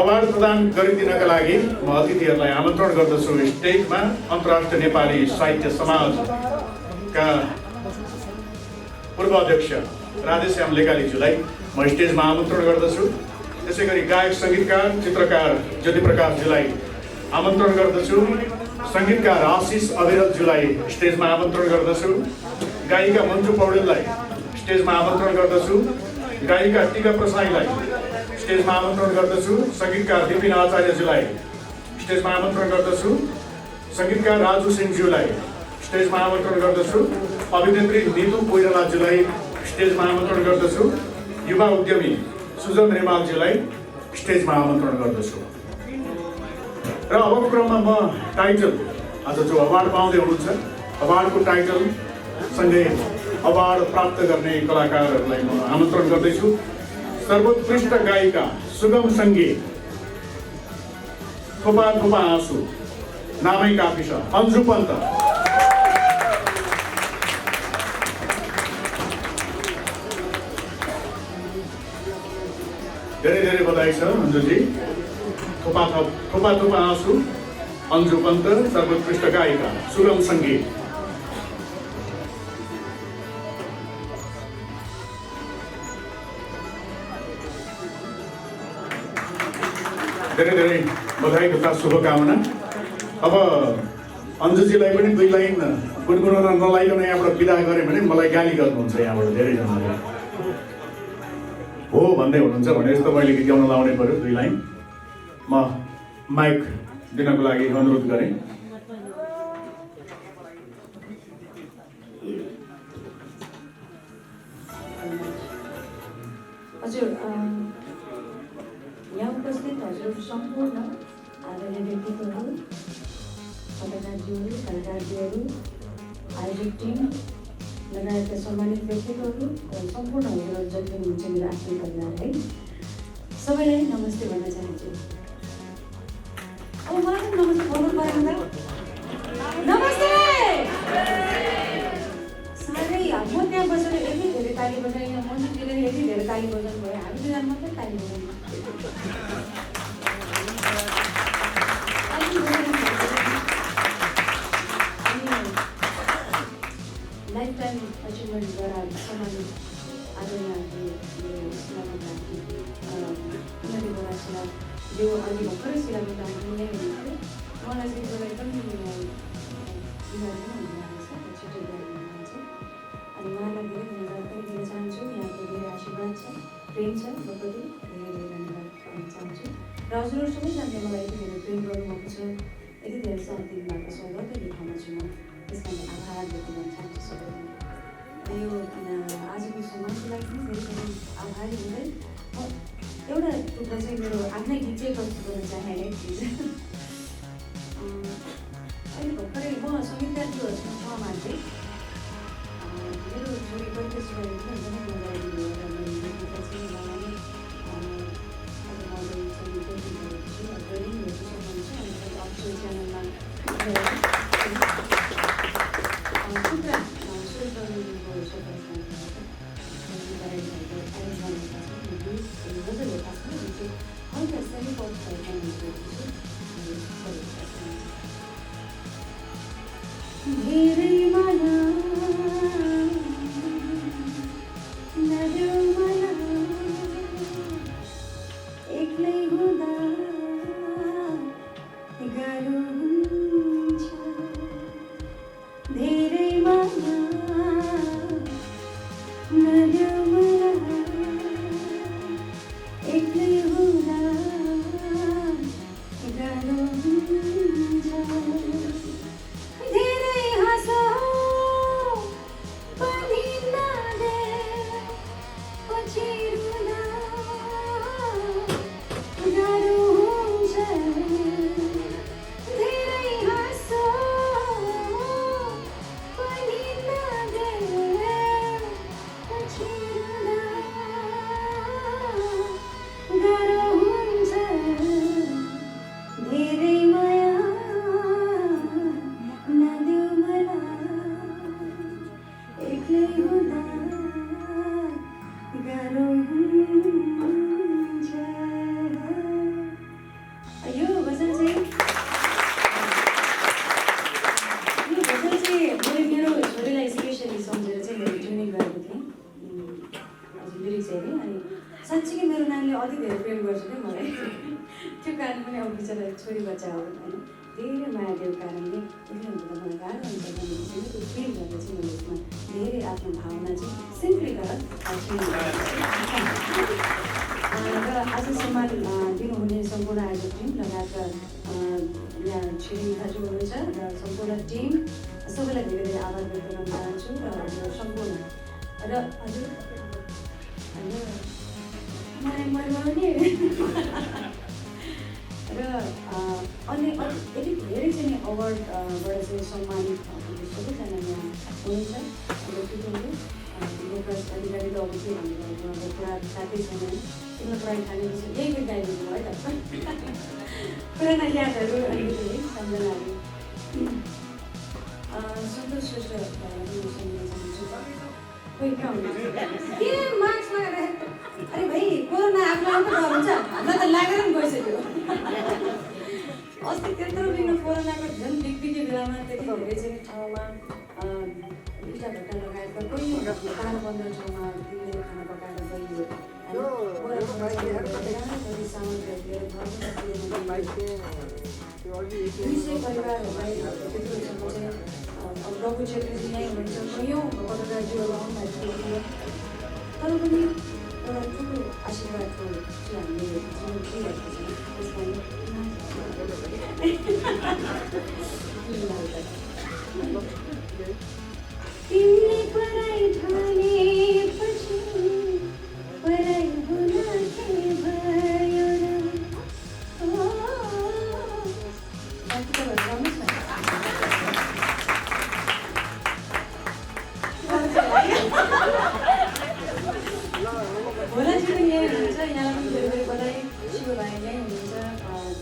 अवार्ड प्रदान गरिदिनका लागि म अतिथिहरूलाई आमन्त्रण गर्दछु स्टेजमा। अन्तर्राष्ट्रिय नेपाली साहित्य समाजका पूर्व अध्यक्ष राधेश्याम लेकालीज्यूलाई म स्टेजमा आमन्त्रण गर्दछु। त्यसै गरी गायक सङ्गीतकार चित्रकार ज्योतिप्रकाशज्यूलाई आमन्त्रण गर्दछु। सङ्गीतकार आशिष अविरतज्यूलाई स्टेजमा आमन्त्रण गर्दछु। गायिका मन्जु पौडेललाई स्टेजमा आमन्त्रण गर्दछु। गायिका टिका प्रसाईलाई स्टेजमा आमन्त्रण गर्दछु। सङ्गीतकार विपिन आचार्यज्यूलाई स्टेजमा आमन्त्रण गर्दछु। सङ्गीतकार राजु सिंहज्यूलाई स्टेजमा आमन्त्रण गर्दछु। अभिनेत्री नितु कोइरालाज्यूलाई स्टेजमा आमन्त्रण गर्दछु। युवा उद्यमी सुजन रेमालज्यूलाई स्टेजमा आमन्त्रण गर्दछु। र अबको क्रममा म टाइटल, आज जो अवार्ड पाउँदै हुनुहुन्छ, अवार्डको टाइटल सँगै अवार्ड प्राप्त गर्ने कलाकारहरूलाई म आमन्त्रण गर्दैछु। सर्वोत्कृष्ट गायिका सुगम सङ्गीत थोपा थोपा आँसु नामै काफी छ अन्जु पन्त। धेरै धेरै बधाई छ अन्जुजी। थोपा थोपा आँसु अन्जु पन्त सर्वोत्कृष्ट गायिका सुगम सङ्गीत। धेरै धेरै बधाई तथा शुभकामना। अब अन्जुजीलाई पनि 2 लाइन गुनगुनाउन नलाइकन यहाँबाट बिदा गऱ्यो भने मलाई गाली गर्नुहुन्छ यहाँबाट धेरैजनाले। हो भन्दै हुनुहुन्छ भने जस्तो मैले गीत गाउन लाउनै पर्यो 2 लाइन। म माइक दिनको लागि अनुरोध गरेँ। हजुर, यहाँ उपस्थित हजुर सम्पूर्ण आदरणीय व्यक्तित्वहरू, पत्रकारज्यूहरू, कलाकारज्यूहरू, आयोजक टिम लगायतका सम्मानित व्यक्तित्वहरू र सम्पूर्ण हजुरहरू जति हुनुहुन्छ मेरो आफ्नो परिवार है, सबैलाई नमस्ते भन्न चाहन्छु। अब मलाई नमस्ते बोल्नु परेन त? नमस्ते। साह्रै म त्यहाँ बसेर यति धेरै ताली बजाएँ, यहाँ मन्जुजीले यति धेरै ताली बजाउनु भयो, हामी दुईजना मात्रै ताली बजाउनु। लाइफ टाइम अचिभमेन्टद्वारा सम्मानित आदरणीय जो अहिले भर्खरै सिलाको काम नै हुनुहुन्थ्यो, मलाई चाहिँ एउटा एकदम बिमारी हुनुहुन्छ, छिटो बिमारी हुनुहुन्छ। अनि उहाँलाई धेरै धन्यवाद पनि दिन चाहन्छु। यहाँको धेरै आशीर्वाद छ, प्रेम छ तपाईँले धेरै धेरै धन्यवाद भन्न चाहन्छु र हजुरहरू सबैजनाले मलाई यति धेरै प्रेम गर्नुभएको छ यति धेरै साथ दिनुभएको छ र कहिले ठाउँमा छु म त्यसमा आभार व्यक्त गर्न चाहन्छु सबैलाई यो आजको समाजको लागि पनि धेरै धेरै आभारी हुँदै एउटा टुक्रा चाहिँ मेरो आफ्नै गीत चाहिँ प्रस्तुत गर्न चाहेँ है प्लिज अहिले भर्खरै म सङ्गीतकारहरूसँग ठाउँमा थिएँ मेरो छोरी परिवेश गरेको पनि एकदमै मजा आइदियो र मेरो गीत चाहिँ उहाँलाई अहिले अफिसियल च्यानलमा टुक्रा धेरै माया नदेऊ मलाई एक्लै हुँदा गाह्रो हुन्छ धेरै माया नदेऊ मलाई एक्लै हुँदा गाह्रो हुन्छ धेरै हाँसो पनि नदे पछि रुँदा गाह्रो हुन्छ धेरै हाँसो पनि नदे पछि रुँदा गाह्रो हुन्छ धेरै माया नदेऊ मलाई एक्लै हुँदा गाह्रो हुन्छ यो गजल चाहिँ मैले मेरो छोरीलाई स्पेसली सम्झेर चाहिँ मैले ट्युनिङ गरेको थिएँ लिरिक्स हेरेँ अनि साँच्चीकै मेरो नानीले अति धेरै प्रेम गर्छ क्या मलाई त्यो कारण पनि अब बिचरा छोरी बच्चा हो होइन धेरै माया दिएको कारणले एक्लै हुँदा मलाई गाह्रो हुन्छ भनेपछि चाहिँ त्यो फिल गरेर चाहिँ मैले यसमा धेरै आफ्नो भावना चाहिँ सिम्पली गरेर र आज सम्मान दिनुहुने सम्पूर्ण आयोजक टिम लगायतका यहाँ छिरिङ दाजु हुनुहुन्छ र सम्पूर्ण टिम सबैलाई धेरै धेरै आभार व्यक्त गर्न चाहन्छु र यो सम्पूर्ण र हजुर र अन्य यति धेरै चाहिँ अवार्डबाट चाहिँ सम्मानित सबैजना यहाँ हुनुहुन्छ हाम्रो पितुलले लोकराज अधिकारी त अब चाहिँ हाम्रो कुरा साथै छैन तिम्रो प्रायः खानेपछि यही गीत गाइदिनु भयो त पुराना यादहरू अलिकति है सम्झनाहरू सन्तोष श्रेष्ठ कोही कहाँ हुनुहुन्छ के मास्क लगाएर अरे भाइ कोरोना आफूलाई मात्रै डर हुन्छ हामीलाई त लागेर पनि गइसक्यो अस्ति त्यत्रो दिन कोरोनाको झन् बिग्बिके बेलामा त्यति धेरै चाहिँ ठाउँमा इटा भट्टा लगायतका कोही खाना बन्द ठाउँमा दिनले खाना पकाएर गइयो सामग्रीहरू लिएर परिवारहरूलाई त्यत्रोसम्म चाहिँ अब रघु छेत्रीजी यहीँ हुनुहुन्छ कैयौँ पत्रकारजीहरू आउनुभएको थियो तर पनि एउटा ठुलो आशीर्वादको चाहिँ हामीले जीवन दिइरहेको छ तिमीले पढाइ ठानेपछि पढाइ हुन के भयो र बाँकी त भन्नुहोस् न भोलाजी पनि यहीँ हुनुहुन्छ यहाँलाई पनि धेरै धेरै बधाई शिव भाइ यहीँ हुनुहुन्छ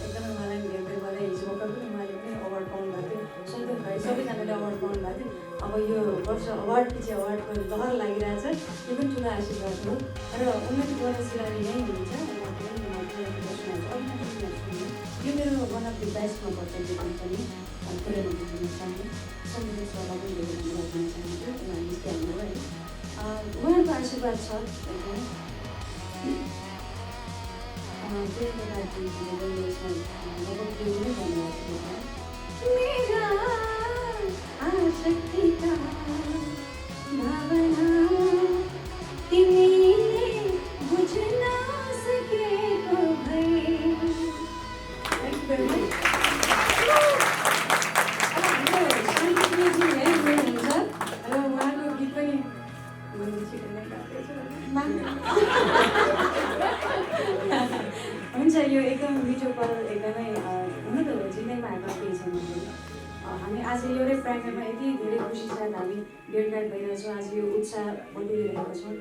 एकदमै मलाई पनि धेरै धेरै बधाई हिजो भर्खर पनि उहाँले पनि अवार्ड पाउनुभएको थियो सन्तोष भाइ सबैजनाले अवार्ड पाउनुभएको थियो अब यो वर्ष अवार्ड पछि अवार्डको लहर लागिरहेछ यो पनि ठुलो आशीर्वाद हो र उन्नति बोनसिराले यहीँ हुनुहुन्छ यो मेरो वान अफ द बेस्टमा पर्छ त्यो कम्पनी पुरानो बुझ्न चाहन्छु समुद्र सभा पनि धेरै धन्यवाद दिन चाहन्छु उहाँ निस्किहाल्नु है उहाँको आशीर्वाद छ एकदम त्यही प्रकार भावना तिमीले बुझ्नु हुन्छ, यो एकदम मिठो पल, एकदमै हुन त हो, जिन्दगीमा हाम्रो केही छैन भने हामी आज एउटै प्राङ्गणमा यति धेरै खुसी साथ हामी भेटघाट भइरहेछौँ। आज यो उत्साह बढिरहेको छौँ।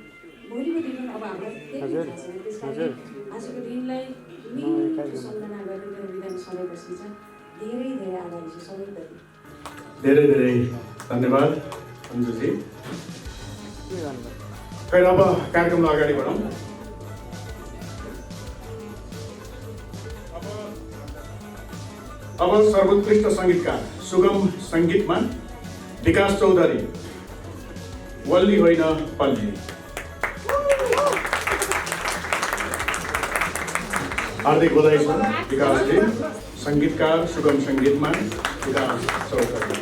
भोलिको दिनमा अब हामीलाई केही थाहा छैन, त्यस कारण आजको दिनलाई मिठो सम्झना गरेर मेरो विधान सधैँ बसिन्छ। धेरै धेरै आभारी छु सबैप्रति। धेरै धेरै धन्यवाद अन्जुजी। खैर अब कार्यक्रमलाई अगाडि बढाउँ। अब सर्वोत्कृष्ट सङ्गीतकार सुगम सङ्गीतमा विकास चौधरी, वल्ली होइन पल्ली। हार्दिक बधाई छ विकासजी। सङ्गीतकार सुगम सङ्गीतमा विकास चौधरी।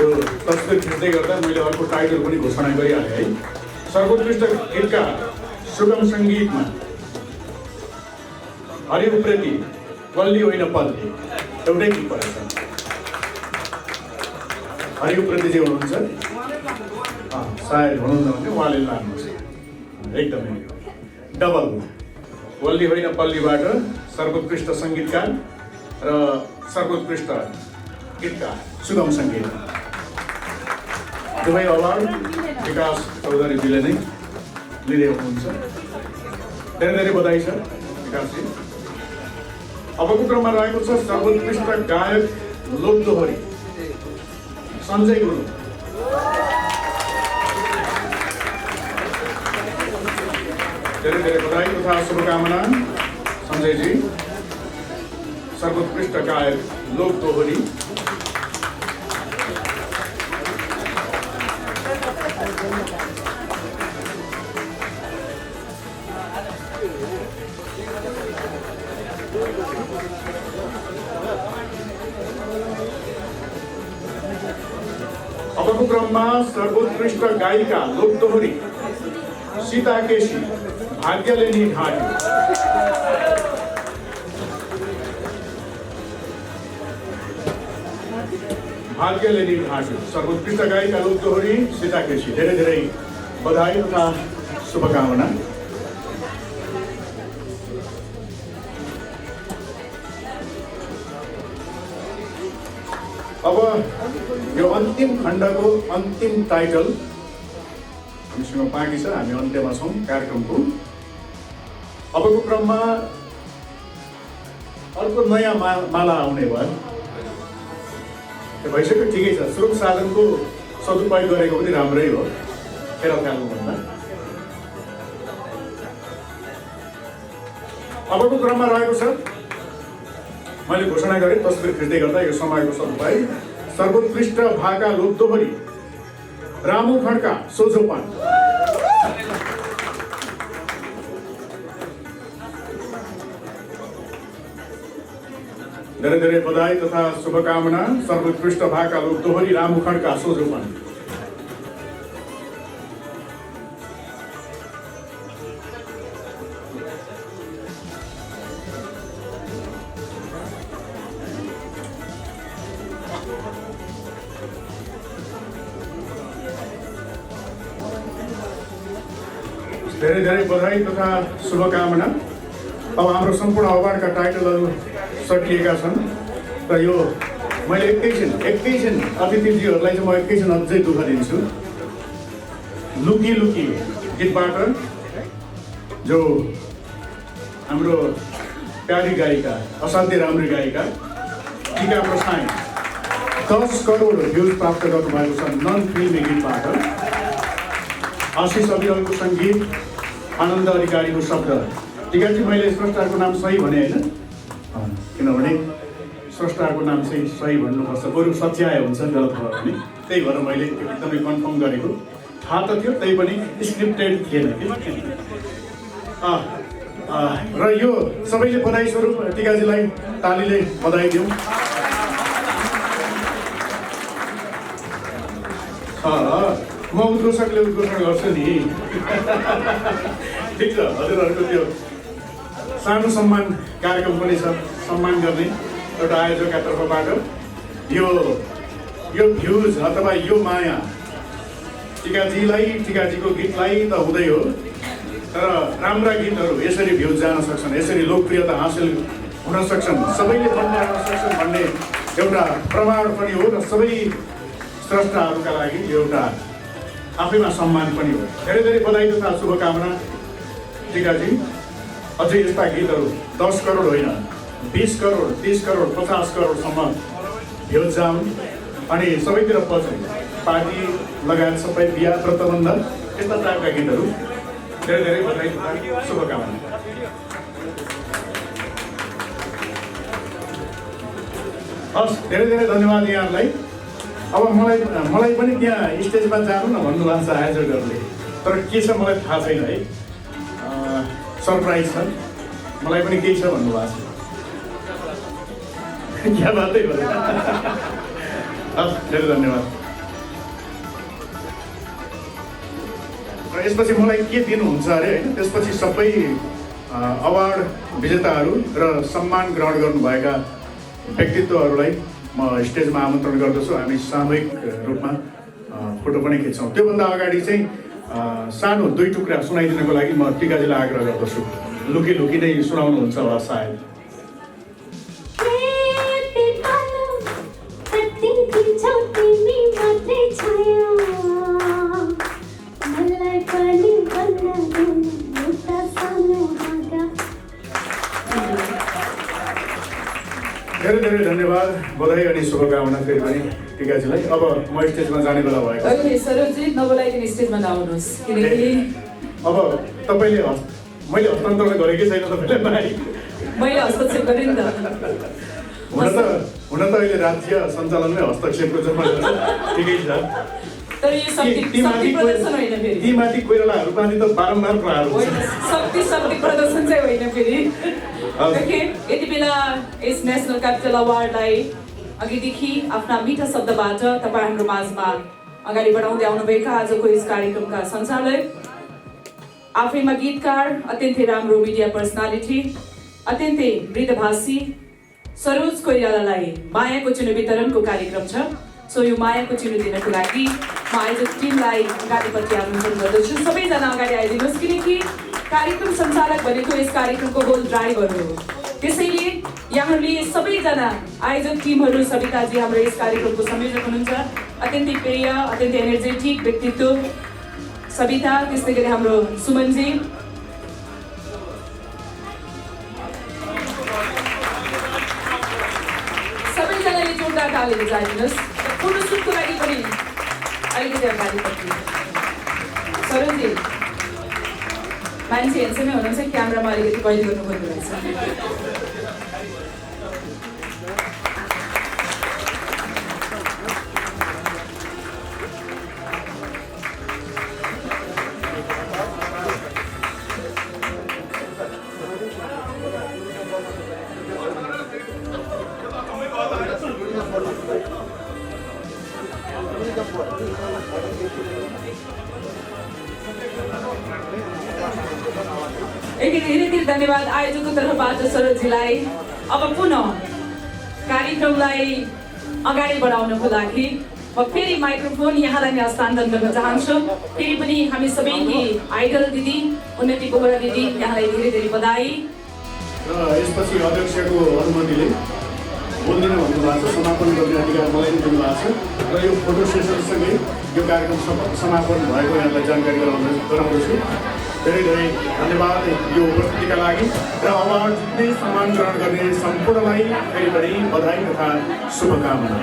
यो तस्बिर खिच्दै गर्दा मैले अर्को टाइटल पनि घोषणा गरिहालेँ है। सर्वोत्कृष्ट गीतकार सुगम सङ्गीतमा हरि उप्रेती, वल्ली होइन पल्ली, एउटै गीत परेछ। हरि उप्रेतीजी हुनुहुन्छ, सायद हुनुहुन्न भने उहाँले लानुहोस्। एकदमै डबल वल्ली होइन पल्लीबाट सर्वोत्कृष्ट सङ्गीतकार र सर्वोत्कृष्ट गीतकार सुगम सङ्गीत दुवै अवार्ड विकास चौधरीजीले नै लिँदै हुनुहुन्छ। धेरै धेरै बधाई छ विकासजी। अबको क्रममा रहेको छ सर्वोत्कृष्ट गायक लोकदोहोरी सञ्जय गुरुङ। धेरै धेरै बधाई तथा शुभकामना सञ्जयजी। सर्वोत्कृष्ट गायक लोकदोहोरी अबको क्रममा सर्वोत्कृष्ट गायिका लोकदोहोरी सीता केसी, भाग्यले नि ढाँट्यो। भाग्यले नि ढाँट्यो। सर्वोत्कृष्ट गायिका लोकदोहोरी सीता केसी। धेरै धेरै बधाई तथा शुभकामना। अब यो अन्तिम खण्डको अन्तिम टाइटल हामीसँग बाँकी छ। हामी अन्त्यमा छौँ कार्यक्रमको। अबको क्रममा अर्को नयाँ माला आउने भयो। भइसक्यो, ठिकै छ। स्रोत साधनको सदुपयोग गरेको पनि राम्रै हो खेल खेल्नुभन्दा। अबको क्रममा रहेको छ, मैले घोषणा गरेँ तस्बिर खिच्दै गर्दा यो समयको सदुपयोग। सर्वोत्कृष्ट भाका लोकदोहोरी रामु खड्का, सोझोपन। धेरै धेरै बधाई तथा शुभकामना सर्वोत्कृष्ट भाका लोकदोहोरी रामु खड्का, सोझोपन। धेरै धेरै बधाई तथा शुभकामना। अब हाम्रो सम्पूर्ण अवार्डका टाइटलहरू सकिएका छन् र यो मैले एकैछिन अतिथिजीहरूलाई चाहिँ म एकैछिन अझै दुःख दिन्छु। लुकी लुकी गीतबाट जो हाम्रो प्यारी गायिका, असाध्यै राम्री गायिका टिका प्रसाई 10 करोड भ्युज प्राप्त गर्नुभएको छ नन फिल्मी गीतबाट। आशिष अभियानको सङ्गीत, आनन्द अधिकारीको शब्द। टिकाजी, मैले स्रष्टाको नाम सही भने होइन, किनभने स्रष्टाको नाम चाहिँ सही भन्नुपर्छ, बरु सच्याए हुन्छ गलत भयो भने। त्यही भएर मैले एकदमै कन्फर्म गरेको। थाहा त थियो, त्यही पनि स्क्रिप्टेड थिएन कि। र यो सबैले बधाई स्वरूप टिकाजीलाई तालीले बधाई दिउँ। म उद्घोषकले उद्घोषण गर्छु नि। ठिक छ, हजुरहरूको त्यो सानो सम्मान कार्यक्रम पनि छ, सम्मान गर्ने एउटा आयोजकका तर्फबाट यो भ्युज अथवा यो माया टिकाजीको गीतलाई त हुँदै हो, तर राम्रा गीतहरू यसरी भ्युज जान सक्छन्, यसरी लोकप्रियता हासिल हुन सक्छन्, सबैले मन पराउन सक्छन् भन्ने एउटा प्रमाण पनि हो र सबै स्रष्टाहरूका लागि यो एउटा आफैमा सम्मान पनि हो। धेरै धेरै बधाई तथा शुभकामना टिकाजी। अझै यस्ता गीतहरू 10 करोड होइन, 20 करोड, 30 करोड, 50 करोडसम्म भ्युज जाउन् अनि सबैतिर पहुँचौँ। पार्टी लगायत सबै बिहा व्रतबन्ध यस्ता टाइपका गीतहरू। धेरै धेरै बधाई तथा शुभकामना। हस्, धेरै धेरै धन्यवाद यहाँहरूलाई। अब मलाई पनि त्यहाँ स्टेजमा जानु न भन्नुभएको छ आयोजकहरूले, तर के छ मलाई थाहा छैन है, सरप्राइज छ, मलाई पनि केही छ भन्नुभएको छ। क्या बातै भयो। हस्, धेरै धन्यवाद। र यसपछि मलाई के दिनुहुन्छ अरे होइन, त्यसपछि सबै अवार्ड विजेताहरू र सम्मान ग्रहण गर्नुभएका व्यक्तित्वहरूलाई म स्टेजमा आमन्त्रण गर्दछु। हामी सामूहिक रूपमा फोटो पनि खिच्छौँ। त्योभन्दा अगाडि चाहिँ सानो 2 टुक्रा सुनाइदिनको लागि म टिकाजीलाई आग्रह गर्दछु। लुकी लुकी नै सुनाउनुहुन्छ होला सायद। धेरै धेरै धन्यवाद, बधाई अनि शुभकामना फेरि पनि टिकाजीलाई। अब म स्टेजमा जाने बेला भएको छ। सरोजी नबोलाइकन स्टेजमा नआउनुहोस्, किनकि अब तपाईँले मैले हस्तान्तरण गरेकै छैन तपाईँलाई। मैले हस्तक्षेप गरेँ नि त। हुन त अहिले राज्य सञ्चालनमै हस्तक्षेपको जम्मा गर्छ, ठिकै छ। तर यो शक्ति प्रदर्शन होइन फेरि। ती माथि कोइरालाहरू पानी त बारम्बार प्रहार हुन्छ। शक्ति प्रदर्शन चाहिँ होइन फेरि। ओके, यति बेला यस नेसनल क्यापिटल अवार्डलाई अघिदेखि आफ्ना मिठा शब्दबाट तपाईँ हाम्रो माझमा अगाडि बढाउँदै आउनुभएका आजको यस कार्यक्रमका सञ्चालक, आफैमा गीतकार, अत्यन्तै राम्रो मिडिया पर्सनालिटी, अत्यन्तै मृदभाषी सरोज कोइरालालाई मायाको चिनो वितरणको कार्यक्रम छ। सो यो मायाको चिनो दिनको लागि म आयोजक टिमलाई अगाडिपट्टि आमन्त्रण गर्दछु। सबैजना अगाडि आइदिनुहोस्, किनकि कार्यक्रम सञ्चालक भनेको यस कार्यक्रमको होल ड्राइभर हो। त्यसैले यहाँहरूले सबैजना आयोजक टिमहरू, सविताजी हाम्रो यस कार्यक्रमको संयोजक हुनुहुन्छ, अत्यन्तै प्रिय, अत्यन्तै एनर्जेटिक व्यक्तित्व सविता, त्यस्तै गरी हाम्रो सुमनजी, सबैजनाले जोरदार ताली बजाइदिनुहोस्। फोटोसुटको लागि पनि अलिकति अगाडिपट्टि सरोजी मान्छे हेर्छमै हुनुहुन्छ, क्यामेरामा अलिकति पहिले गर्नु खोज्नु रहेछ। धेरै धेरै धन्यवाद आयोजकको तर्फबाट सरोजीलाई। अब पुनः कार्यक्रमलाई अगाडि बढाउनको लागि म फेरि माइक्रोफोन यहाँलाई नै हस्तान्तरण गर्न चाहन्छु। फेरि पनि हामी सबैकी आइडल दिदी उन्नति बोहरा दिदी, यहाँलाई धेरै धेरै बधाई। र यसपछि अध्यक्षको अनुमतिले बोल्दिनँ भन्नुभएको छ, समापन गर्ने अधिकार मलाई नै दिनुभएको छ र यो फोटो सेसनसँगै यो कार्यक्रम समापन भएको यहाँलाई जानकारी गराउँदछु। धेरै धेरै धन्यवाद यो उपस्थितिका लागि र अवार्ड जित्ने सम्मान ग्रहण गर्ने सम्पूर्णलाई फेरि पनि बधाई तथा शुभकामना।